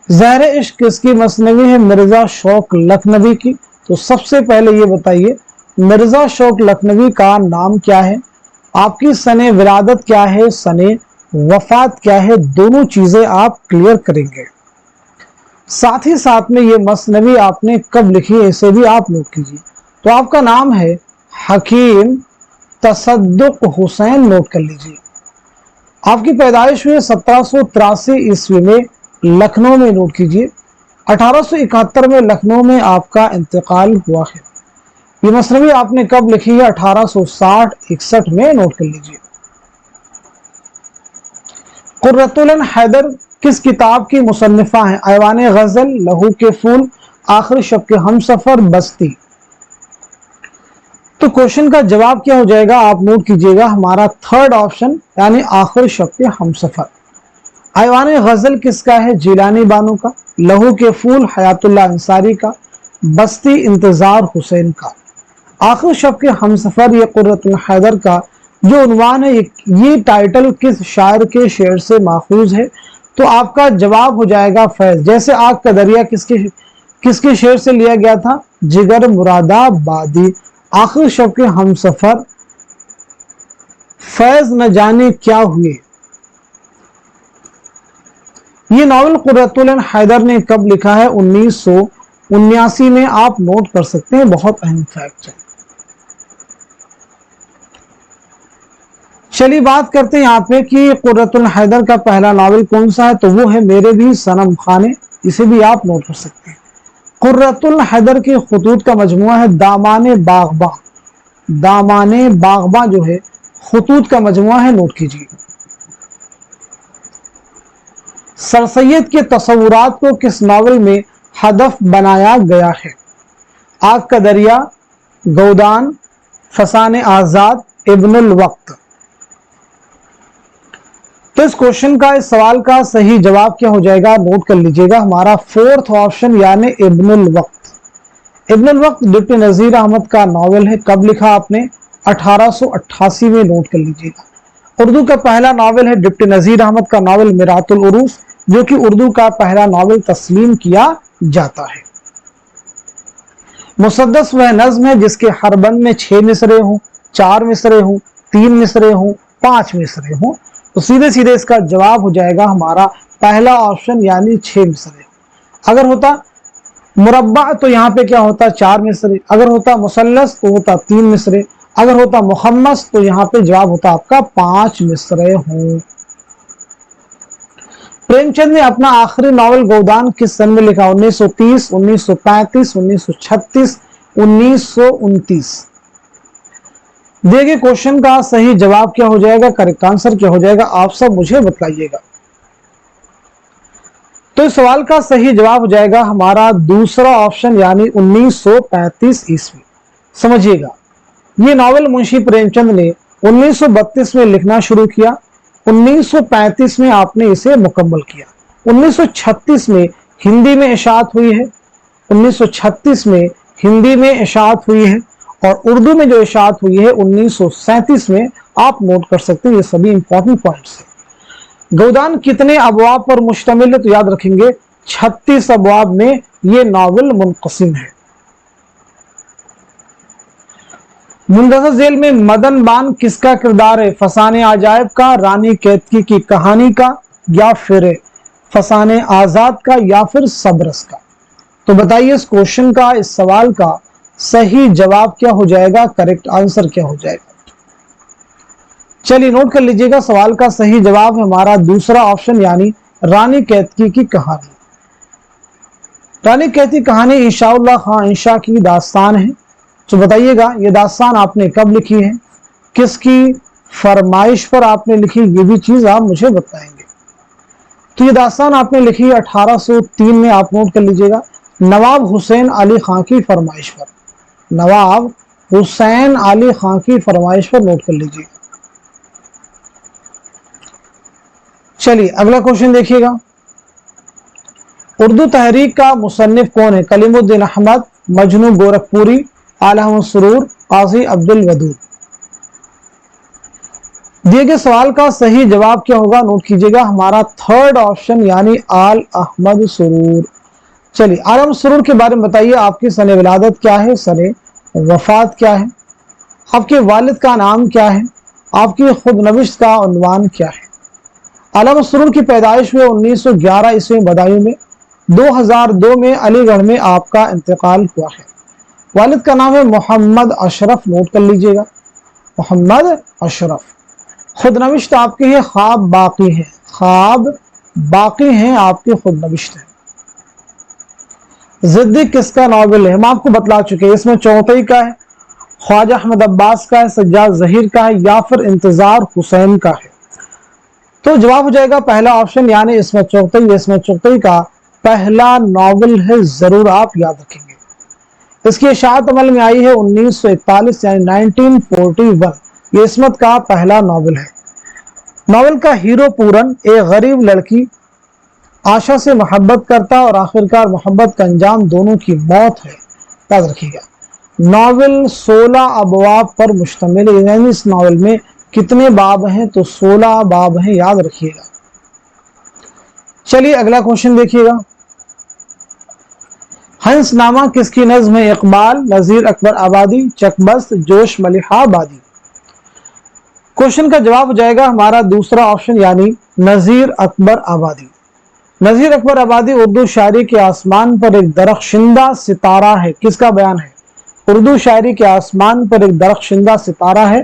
ज़हर इश्क किसकी मसनवी है? मिर्ज़ा शौक लखनवी की। तो सबसे पहले ये बताइए मिर्ज़ा शौक लखनवी का नाम क्या है, आपकी सने विलादत क्या है, सने वफात क्या है, दोनों चीजें आप क्लियर करेंगे। साथ ही साथ में ये मसनवी आपने कब लिखी है इसे भी आप नोट कीजिए। तो आपका नाम है हकीम तसद्दुक हुसैन। नोट कर लीजिए। आपकी पैदाइश हुई 1783 ईस्वी में लखनऊ में। नोट कीजिए। 1871 में लखनऊ में आपका इंतकाल हुआ है। ये मसनवी आपने कब लिखी है? 1860-61 में। नोट कर लीजिए। कुर्रतुल हैदर किस किताब की मुसन्निफा हैं? ऐवान गजल, लहू के फूल, आखिरी शब के हमसफर, बस्ती। तो क्वेश्चन का जवाब क्या हो जाएगा, आप नोट कीजिएगा, हमारा थर्ड ऑप्शन यानी आखिर शब के हमसफर। ऐवान गजल किसका है, जिलानी बानो का। लहू के फूल हयातुल्लाह अंसारी का। बस्ती इंतजार हुसैन का। आखिर शब के हमसफर ये कुर्रतुल हैदर का जो उन्वान है, ये टाइटल किस शायर के शेर से माखूज है। तो आपका जवाब हो जाएगा फैज। जैसे आग का दरिया किसके शेर से लिया गया था, जिगर मुरादाबादी। आखिर शब के हमसफर फैज न जाने क्या हुए, ये नॉवल कुर्रतुल हैदर ने कब लिखा है, 1979 में। आप नोट कर सकते हैं, बहुत अहम फैक्ट है। चलिए बात करते हैं यहाँ पे कि कुर्रतुल हैदर का पहला नॉवल कौन सा है, तो वो है मेरे भी सनम खाने। इसे भी आप नोट कर सकते हैं। कुर्रतुल हैदर के खुतूत का मजमुआ है दामाने बागबा। दामाने बागबा जो है खुतूत का मजमुआ है, नोट कीजिए। सर सैयद के तसव्वुरात को किस नॉवल में हदफ बनाया गया है, आग का दरिया, गौदान, फसाने आजाद, इब्नुल वक्त। तो इस क्वेश्चन का, इस सवाल का सही जवाब क्या हो जाएगा, नोट कर लीजिएगा, हमारा फोर्थ ऑप्शन यानी इब्नुल वक्त। इब्नुल वक्त डिप्टी नजीर अहमद का नॉवल है। कब लिखा आपने, 1888 में। नोट कर लीजिएगा। उर्दू का पहला नॉवल है डिप्टी नजीर अहमद का नॉवल मिरातुल उरूफ, जो कि उर्दू का पहला नॉवल तस्लीम किया जाता है। मुसद्दस वह नज्म है जिसके हर बंद में 6 मिसरे हों, 4 मिसरे हों, 3 मिसरे हों, 5 मिसरे हों। तो सीधे सीधे इसका जवाब हो जाएगा हमारा पहला ऑप्शन यानी 6 मिसरे। अगर होता मुरब्बा तो यहाँ पे क्या होता, 4 मिसरे। अगर होता मुसल्लस तो होता 3 मिसरे। अगर होता मुहम्मस तो यहाँ पे जवाब होता आपका 5 मिसरे हों। प्रेमचंद ने अपना आखिरी नॉवल गोदान किस सन में लिखा, 1930, 1935, 1936, 1929। दिए गए क्वेश्चन का सही जवाब क्या हो जाएगा, करेक्ट आंसर क्या हो जाएगा, आप सब मुझे बताइएगा। तो इस सवाल का सही जवाब हो जाएगा हमारा दूसरा ऑप्शन यानी 1935 ईस्वी। समझिएगा, ये नॉवल मुंशी प्रेमचंद ने 1932 में लिखना शुरू किया। 1935 में आपने इसे मुकम्मल किया। 1936 में हिंदी में इशाअत हुई है। 1936 में हिंदी में इशाअत हुई है और उर्दू में जो इशाअत हुई है 1937 में। आप नोट कर सकते हैं, ये सभी इंपॉर्टेंट पॉइंट्स हैं। गोदान कितने अबवाब पर मुश्तमिल है, तो याद रखेंगे 36 अबवाब में ये नॉवल मुनक़सिम है। मुंतज़र जेल में मदन बान किसका किरदार है, फसाने आजायब का, रानी कैतकी की कहानी का, या फिर फसाने आजाद का, या फिर सब्रस का। तो बताइए इस क्वेश्चन का, इस सवाल का सही जवाब क्या हो जाएगा, करेक्ट आंसर क्या हो जाएगा। चलिए नोट कर लीजिएगा, सवाल का सही जवाब है हमारा दूसरा ऑप्शन यानी रानी कैतकी की कहानी। रानी कैतकी कहानी इंशाउल्लाह खां इंशा की दास्तान है। तो बताइएगा ये दास्तान आपने कब लिखी है, किसकी फरमाइश पर आपने लिखी, ये भी चीज आप मुझे बताएंगे। तो ये दास्तान आपने लिखी है 1803 में। आप नोट कर लीजिएगा, नवाब हुसैन अली खां की फरमाइश पर। नवाब हुसैन अली खां की फरमाइश पर नोट कर लीजिए। चलिए अगला क्वेश्चन देखिएगा, उर्दू तहरीक का मुसन्निफ कौन है, कलीमुद्दीन अहमद, मजनू गोरखपुरी, आला मसरूर, काजी अब्दुल वदूद। दिए गए सवाल का सही जवाब क्या होगा, नोट कीजिएगा, हमारा थर्ड ऑप्शन यानी आल अहमद सुरूर। चलिए आलम सुरूर के बारे में बताइए, आपकी सने विलादत क्या है, सने वफात क्या है, आपके वालिद का नाम क्या है, आपकी खुद नविश्त का उन्वान क्या है। आलम सुरूर की पैदाइश हुई 1911 ईस्वी बदायूं में। 2002 में अलीगढ़ में आपका इंतकाल हुआ है। वालिद का नाम है मोहम्मद अशरफ, नोट कर लीजिएगा, मोहम्मद अशरफ। खुद नविश्त आपकी है ख्वाब बाकी है, ख्वाब बाकी हैं आपकी खुद नविश्त है। जिद्दी किसका नॉवल है, हम आपको बतला चुके हैं, इसमें चौथई का है, ख्वाजा अहमद अब्बास का है, सज्जाद जहीर का है, या फिर इंतजार हुसैन का है। तो जवाब हो जाएगा पहला ऑप्शन यानी इसमें चौथई। इसमें चौथई का पहला नॉवल है, जरूर आप याद रखेंगे। इसकी इशाअत अमल में आई है 1941 यानी 1941। ये इस्मत का पहला नावल है। नावल का हीरो पूरन एक गरीब लड़की आशा से मोहब्बत करता और आखिरकार मोहब्बत का अंजाम दोनों की मौत है। याद रखिएगा, नावल 16 अबवाब पर मुश्तमिल है। यानी इस नावल में कितने बाब हैं? तो 16 बाब हैं, याद रखिएगा। चलिए अगला क्वेश्चन देखिएगा। हंसनामा किसकी नज्म है? इकबाल, नजीर अकबर आबादी, चकबस्त, जोश मलिहा आबादी। क्वेश्चन का जवाब हो जाएगा हमारा दूसरा ऑप्शन यानी नजीर अकबर आबादी। नजीर अकबर आबादी उर्दू शायरी के आसमान पर एक दरख्शिंदा सितारा है। किसका बयान है? उर्दू शायरी के आसमान पर एक दरख्शिंदा सितारा है।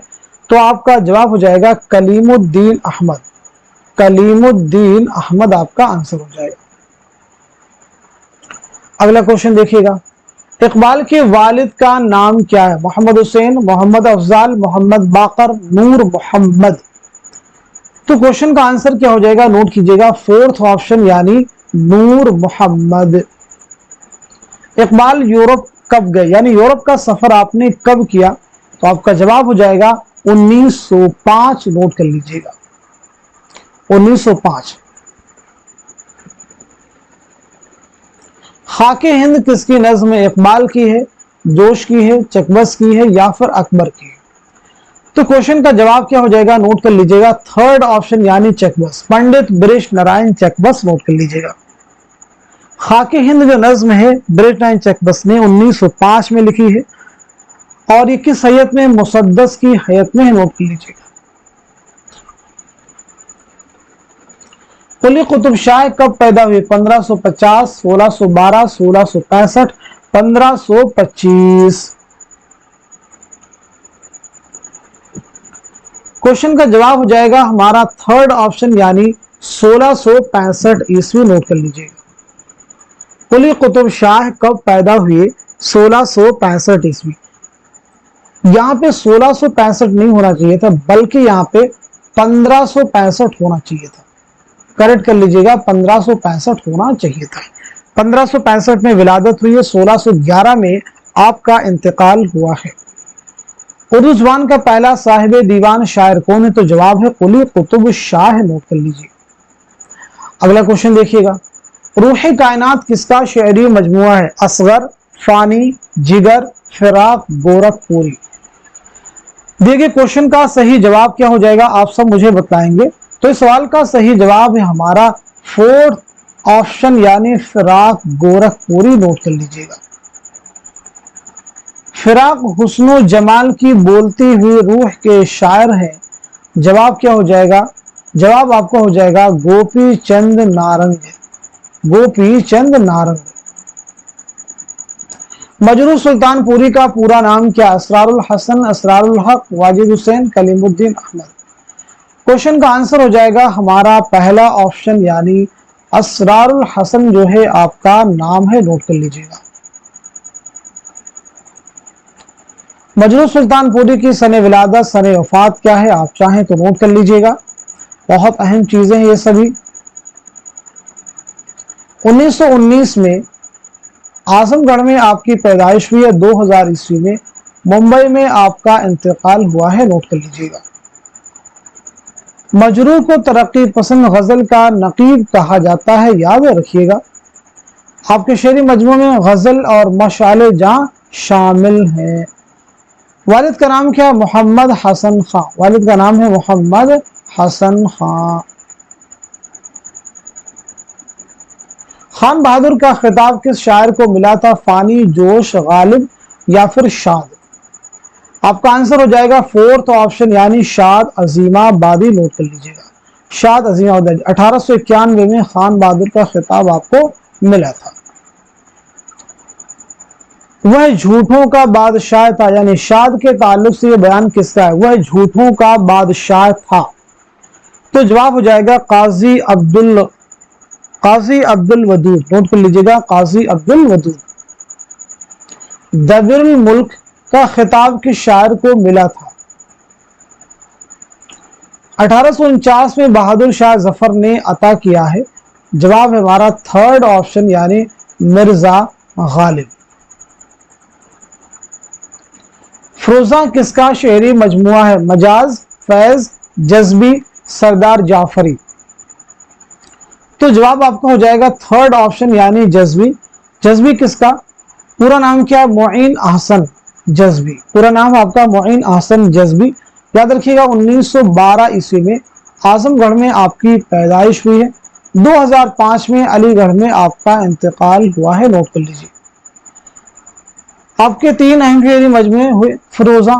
तो आपका जवाब हो जाएगा कलीमुद्दीन अहमद। कलीमुद्दीन अहमद आपका आंसर हो जाएगा। अगला क्वेश्चन देखिएगा। इकबाल के वालिद का नाम क्या है? मोहम्मद हुसैन, मोहम्मद अफजाल, मोहम्मद बाकर, नूर मोहम्मद। तो क्वेश्चन का आंसर क्या हो जाएगा? नोट कीजिएगा, फोर्थ ऑप्शन यानी नूर मोहम्मद। इकबाल यूरोप कब गए? यानी यूरोप का सफर आपने कब किया? तो आपका जवाब हो जाएगा 1905। नोट कर लीजिएगा, 1905। खाके हिंद किसकी नज्म है? इकबाल की है, जोश की है, चकबस की है या फिर अकबर की है? तो क्वेश्चन का जवाब क्या हो जाएगा? नोट कर लीजिएगा, थर्ड ऑप्शन यानी चकबस। पंडित बृज नारायण चकबस। नोट कर लीजिएगा, खाके हिंद जो नज्म है बृज नारायण चकबस ने 1905 में लिखी है। और ये किस हैयत में? मुसद्दस की हैयत में है। नोट कर लीजिएगा। कुली कुतुब शाह कब पैदा हुए? 1550, 1612, 1665, 1525। क्वेश्चन का जवाब हो जाएगा हमारा थर्ड ऑप्शन यानी 1665 ईस्वी। नोट कर लीजिएगा, कुली कुतुब शाह कब पैदा हुए? 1665 ईस्वी। यहां पे 1665 नहीं होना चाहिए था, बल्कि यहां पे 1565 होना चाहिए था। करेक्ट कर लीजिएगा, 1565 होना चाहिए था। 1565 में विलादत हुई है, 1611 में आपका इंतकाल हुआ है। उर्दू जुबान का पहला साहिब दीवान शायर कौन है? तो जवाब है कुली कुतुब शाह। नोट कर लीजिए। अगला क्वेश्चन देखिएगा। रूह कायनात किसका शेरी मजमुआ है? असगर, फानी, जिगर, फिराक, गोरखपुरी। देखिए क्वेश्चन का सही जवाब क्या हो जाएगा, आप सब मुझे बताएंगे। तो इस सवाल का सही जवाब है हमारा फोर्थ ऑप्शन यानी फिराक गोरखपुरी। नोट कर लीजिएगा। फिराक हुस्नो जमाल की बोलती हुई रूह के शायर हैं। जवाब क्या हो जाएगा? जवाब आपका हो जाएगा गोपी चंद नारंग। गोपी चंद नारंग। मजरू सुल्तानपुरी का पूरा नाम क्या? असरारुल हसन, असरारुल हक, वाजिद हुसैन, कलीमुद्दीन अहमद। क्वेश्चन का आंसर हो जाएगा हमारा पहला ऑप्शन यानी असरारुल हसन जो है आपका नाम है। नोट कर लीजिएगा। मजरू सुल्तानपुरी की सने विलादत, सने वफात क्या है? आप चाहें तो नोट कर लीजिएगा, बहुत अहम चीजें हैं ये सभी। 1919 में आजमगढ़ में आपकी पैदाइश हुई है। 2000 ईस्वी में मुंबई में आपका इंतकाल हुआ है। नोट कर लीजिएगा। मजरू को तरक्की पसंद गजल का नकीब कहा जाता है। याद रखिएगा, आपके शेरी मजमू में गजल और मशाले जहां शामिल हैं। वालिद का नाम क्या? मोहम्मद हसन खां। वालिद का नाम है मोहम्मद हसन खां। खान बहादुर का खिताब किस शायर को मिला था? फानी, जोश, गालिब या फिर शाद। आपका आंसर हो जाएगा फोर्थ ऑप्शन यानी शाद अजीमाबादी। नोट कर लीजिएगा, शाद अजीमाबादी। 1891 में खान बहादुर का खिताब आपको मिला था। वह झूठों का बादशाह था, यानी शाद के ताल्लुक से यह बयान किसका है? वह झूठों का बादशाह था। तो जवाब हो जाएगा काजी अब्दुल वदूद। नोट कर लीजिएगा, काजी अब्दुल वदूद। दबिरुल मुल्क का खिताब किस शायर को मिला था? 1849 में बहादुर शाह जफर ने अता किया है। जवाब है हमारा थर्ड ऑप्शन यानी मिर्जा गालिब। फरोजा किसका शेरी मजमुआ है? मजाज, फैज, जज्बी, सरदार जाफरी। तो जवाब आपका हो जाएगा थर्ड ऑप्शन यानी जज्बी। जज्बी किसका पूरा नाम क्या है? मोइन अहसन जज्बी। पूरा नाम आपका मोइन अहसन जज्बी। याद रखिएगा 1912 ईस्वी में आजमगढ़ में आपकी पैदाइश हुई है। 2005 में अलीगढ़ में आपका इंतकाल हुआ है। नोट कर लीजिए। आपके 3 अहम शेरी मजमूए हुए, फरोजा,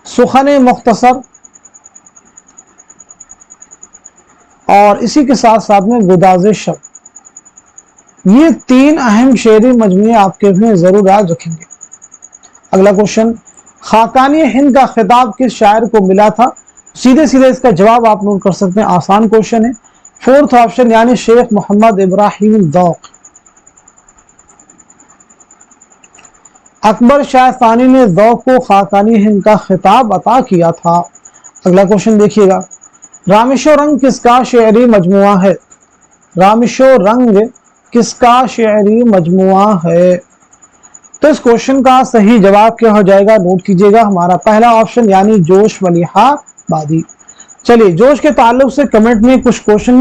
सुखन मुख्तसर और इसी के साथ साथ में गुदाज़े शब। ये 3 अहम शेरी मजमूए आपके भी जरूर याद रखेंगे। अगला क्वेश्चन, खाकानी हिंद का खिताब किस शायर को मिला था? सीधे सीधे इसका जवाब आप नोट कर सकते हैं, आसान क्वेश्चन है। फोर्थ ऑप्शन यानी शेख मोहम्मद इब्राहिम ज़ौक़। अकबर शाह सानी ने ज़ौक़ को खाकानी हिंद का खिताब अता किया था। अगला क्वेश्चन देखिएगा, रामिशो रंग किसका शेरी मजमुआ है? रामिशो रंग किसका शेरी मजमुआ है? तो इस क्वेश्चन का सही जवाब क्या हो जाएगा? नोट कीजिएगा, हमारा पहला ऑप्शन यानी जोश मलिहाबादी। चलिए, जोश के ताल्लुक से कमेंट में कुछ क्वेश्चन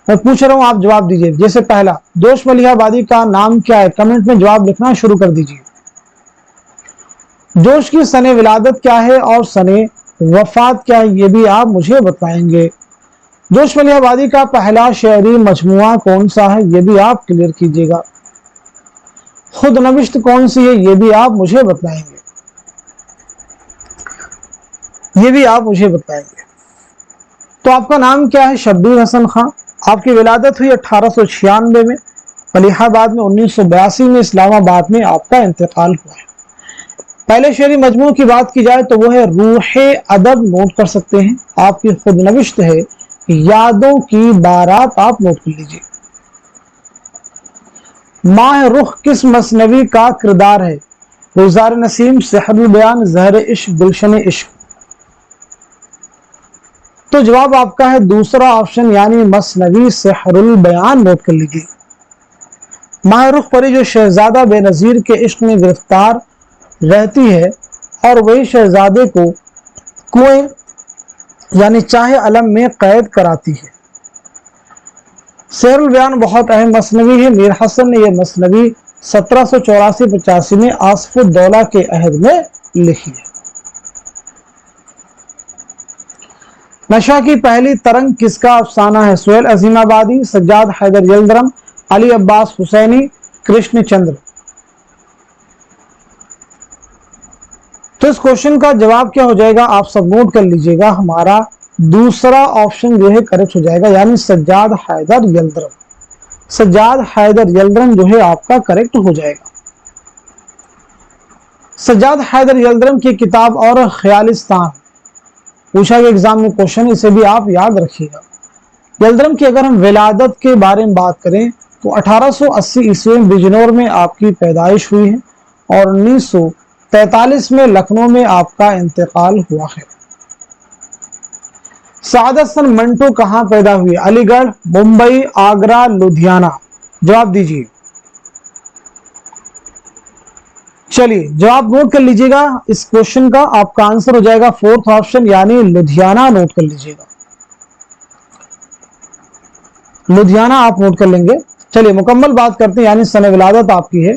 मैं पूछ रहा हूं, आप जवाब दीजिए। जैसे पहला, जोश मलिहाबादी का नाम क्या है? कमेंट में जवाब लिखना शुरू कर दीजिए। जोश की सने विलादत क्या है और सने वफात क्या है, ये भी आप मुझे बताएंगे। जोश मलिहाबादी का पहला शेरी मजमुआ कौन सा है, ये भी आप क्लियर कीजिएगा। खुद नविश्त कौन सी है, ये भी आप मुझे बताएंगे। ये भी आप मुझे बताएंगे। तो आपका नाम क्या है? शब्बीर हसन खां। आपकी विलादत हुई 1896 में, मलिहाबाद में 1982 में, इस्लामाबाद में आपका इंतकाल हुआ है। पहले शेरी मजमू की बात की जाए तो वो है रूहे अदब। नोट कर सकते हैं, आपकी खुद नविश्त है यादों की बारात, आप नोट कर लीजिए। माह रुख किस मसनवी का किरदार है? गुलजार नसीम, सेहरुल बयान, ज़हर इश्क, गुलशन इश्क। तो जवाब आपका है दूसरा ऑप्शन यानी मसनवी सेहरुल बयान। नोट कर लीजिए। माह रुख परी जो शहजादा बेनजीर के इश्क में गिरफ्तार रहती है और वही शहजादे को कुएं यानी चाहे अलम में कैद कराती है। सेहरुल बयान बहुत अहम मसनवी है। मीर हसन ने यह मसनवी 1784-85 में आसफुद्दौला के अहद में लिखी है। नशा की पहली तरंग किसका अफसाना है? सुहेल अजीमाबादी, सज्जाद हैदर यलदरम, अली अब्बास हुसैनी, कृष्ण चंद्र। तो इस क्वेश्चन का जवाब क्या हो जाएगा? आप सब नोट कर लीजिएगा, हमारा दूसरा ऑप्शन जो है करेक्ट हो जाएगा, यानी सज्जाद हैदर यलदरम। सज्जाद हैदर यलदरम जो है आपका करेक्ट हो जाएगा। सज्जाद हैदर यलदरम की किताब और ख्यालिस्तान पूछा गया एग्जाम में क्वेश्चन, इसे भी आप याद रखिएगा। यलदरम की अगर हम विलादत के बारे में बात करें तो 1880 ईस्वी में बिजनौर में आपकी पैदाइश हुई है और 1943 में लखनऊ में आपका इंतकाल हुआ है। सादत हसन मंटो कहां पैदा हुई? अलीगढ़, मुंबई, आगरा, लुधियाना। जवाब दीजिए। चलिए, जवाब नोट कर लीजिएगा। इस क्वेश्चन का आपका आंसर हो जाएगा फोर्थ ऑप्शन यानी लुधियाना। नोट कर लीजिएगा, लुधियाना आप नोट कर लेंगे। चलिए मुकम्मल बात करते हैं, यानी सने विलादत आपकी है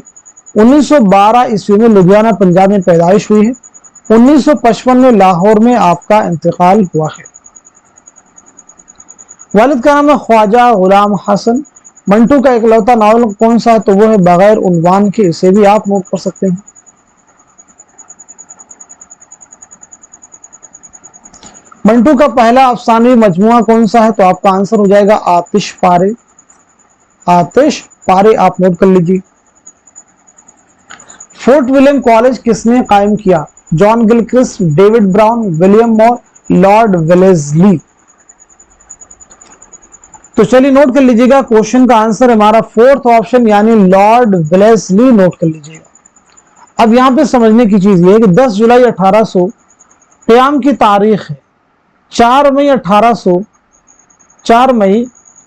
1912 ईस्वी में लुधियाना पंजाब में पैदाइश हुई है। 1955 में लाहौर में आपका इंतकाल हुआ है। वालिद का नाम है ख्वाजा गुलाम हसन। मंटू का इकलौता नावल कौन सा है? तो वो है बगैर उन्वान के। इसे भी आप नोट कर सकते हैं। मंटू का पहला अफसानवी मजमुआ कौन सा है? तो आपका आंसर हो जाएगा आतिश पारे। आतिश पारे आप नोट कर लीजिए। फोर्ट विलियम कॉलेज किसने कायम किया? John Gilchrist, David brown, William more, Lord Wellesley. तो चलिए नोट कर लीजिएगा, क्वेश्चन का आंसर हमारा फोर्थ ऑप्शन यानी लॉर्ड वेलेस्ली। नोट कर लीजिएगा। अब यहां पे समझने की चीज ये है कि 10 जुलाई 1800 क़याम की तारीख है। 4 मई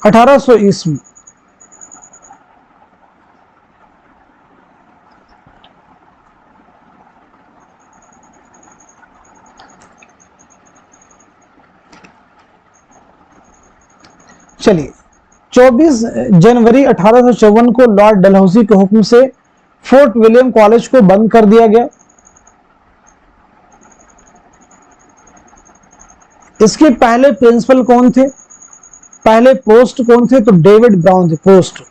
1800 ईस्वी। चलिए 24 जनवरी 1854 को लॉर्ड डलहौजी के हुक्म से फोर्ट विलियम कॉलेज को बंद कर दिया गया। इसके पहले प्रिंसिपल कौन थे, पहले पोस्ट कौन थे, तो डेविड ब्राउन थे पोस्ट।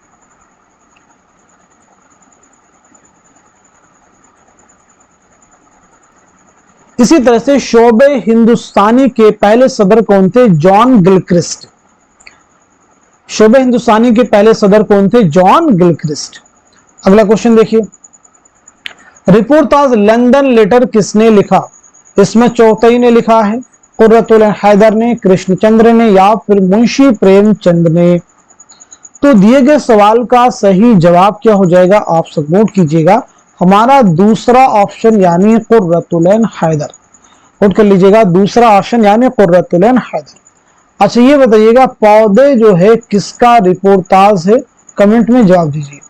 इसी तरह से शोबे हिंदुस्तानी के पहले सदर कौन थे, जॉन गिलक्रिस्ट। शोबे हिंदुस्तानी के पहले सदर कौन थे, जॉन गिलक्रिस्ट। अगला क्वेश्चन देखिए, रिपोर्टाज लंदन लेटर किसने लिखा, इसमें चौथई ने लिखा है, कुर्रतुल हैदर ने, कृष्णचंद्र ने, या फिर मुंशी प्रेमचंद ने। तो दिए गए सवाल का सही जवाब क्या हो जाएगा, आप सब नोट कीजिएगा, हमारा दूसरा ऑप्शन यानी कुर्रतुल हैदर। नोट कर लीजिएगा, दूसरा ऑप्शन यानी कुर्रतुल हैदर। अच्छा ये बताइएगा पौधे जो है किसका रिपोर्टाज है, कमेंट में जवाब दीजिए।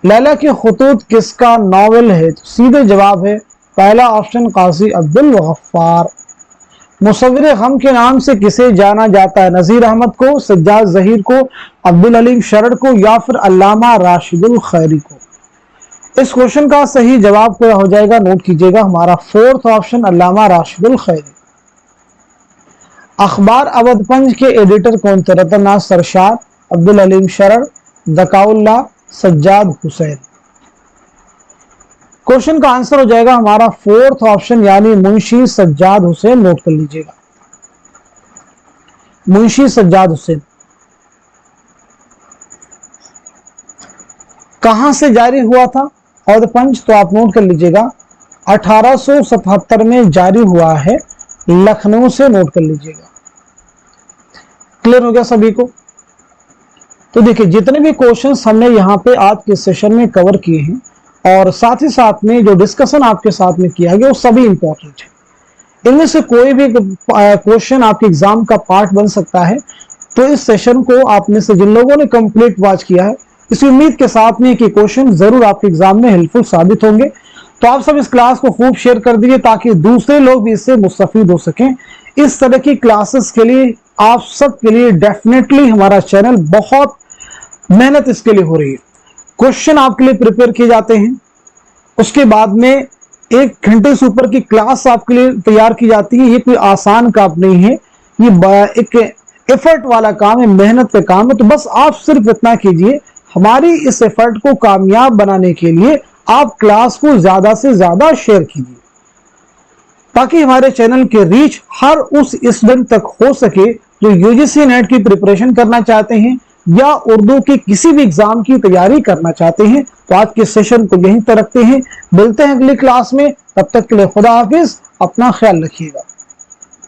लैला के खुतूत किसका नॉवेल है, तो सीधे जवाब है पहला ऑप्शन काजी अब्दुल गफ्फार। मुसव्विर गम के नाम से किसे जाना जाता है, नजीर अहमद को, सज्जाद जहीर को, अब्दुल हलीम शरड़ को, या फिर अल्लामा राशिदुल खैरी को। इस क्वेश्चन का सही जवाब क्या हो जाएगा, नोट कीजिएगा, हमारा फोर्थ ऑप्शन अल्लामा राशिदुल खैरी। अखबार अवधपंज के एडिटर कौन थे, रतननाथ सरशार, अब्दुल हलीम शरड़, ज़काउल्लाह, सज्जाद हुसैन। क्वेश्चन का आंसर हो जाएगा हमारा फोर्थ ऑप्शन यानी मुंशी सज्जाद हुसैन। नोट कर लीजिएगा, मुंशी सज्जाद हुसैन। कहां से जारी हुआ था अवधपंज, तो आप नोट कर लीजिएगा 1877 में जारी हुआ है, लखनऊ से। नोट कर लीजिएगा, क्लियर हो गया सभी को। तो देखिए जितने भी क्वेश्चंस हमने यहाँ पे आज के सेशन में कवर किए हैं और साथ ही साथ में जो डिस्कशन आपके साथ में किया गया वो सभी इंपॉर्टेंट है। इनमें से कोई भी क्वेश्चन आपके एग्जाम का पार्ट बन सकता है। तो इस सेशन को आप में से जिन लोगों ने कंप्लीट वॉच किया है, इस उम्मीद के साथ में कि क्वेश्चन जरूर आपके एग्जाम में हेल्पफुल साबित होंगे। तो आप सब इस क्लास को खूब शेयर कर दीजिए ताकि दूसरे लोग भी इससे मुस्तफीद हो सकें। इस तरह की क्लासेस के लिए आप सब के लिए डेफिनेटली हमारा चैनल बहुत मेहनत इसके लिए हो रही है। क्वेश्चन आपके लिए प्रिपेयर किए जाते हैं, उसके बाद में 1 घंटे से ऊपर की क्लास आपके लिए तैयार की जाती है। ये कोई आसान काम नहीं है, ये एक एफर्ट वाला काम है, मेहनत का काम है। तो बस आप सिर्फ इतना कीजिए, हमारी इस एफर्ट को कामयाब बनाने के लिए आप क्लास को ज्यादा से ज्यादा शेयर कीजिए ताकि हमारे चैनल के रीच हर उस स्टूडेंट तक हो सके जो यूजीसी नेट की प्रिपरेशन करना चाहते हैं या उर्दू के किसी भी एग्जाम की तैयारी करना चाहते हैं। तो आज के सेशन को यहीं तक रखते हैं, मिलते हैं अगली क्लास में, तब तक के लिए खुदा हाफिज, अपना ख्याल रखिएगा।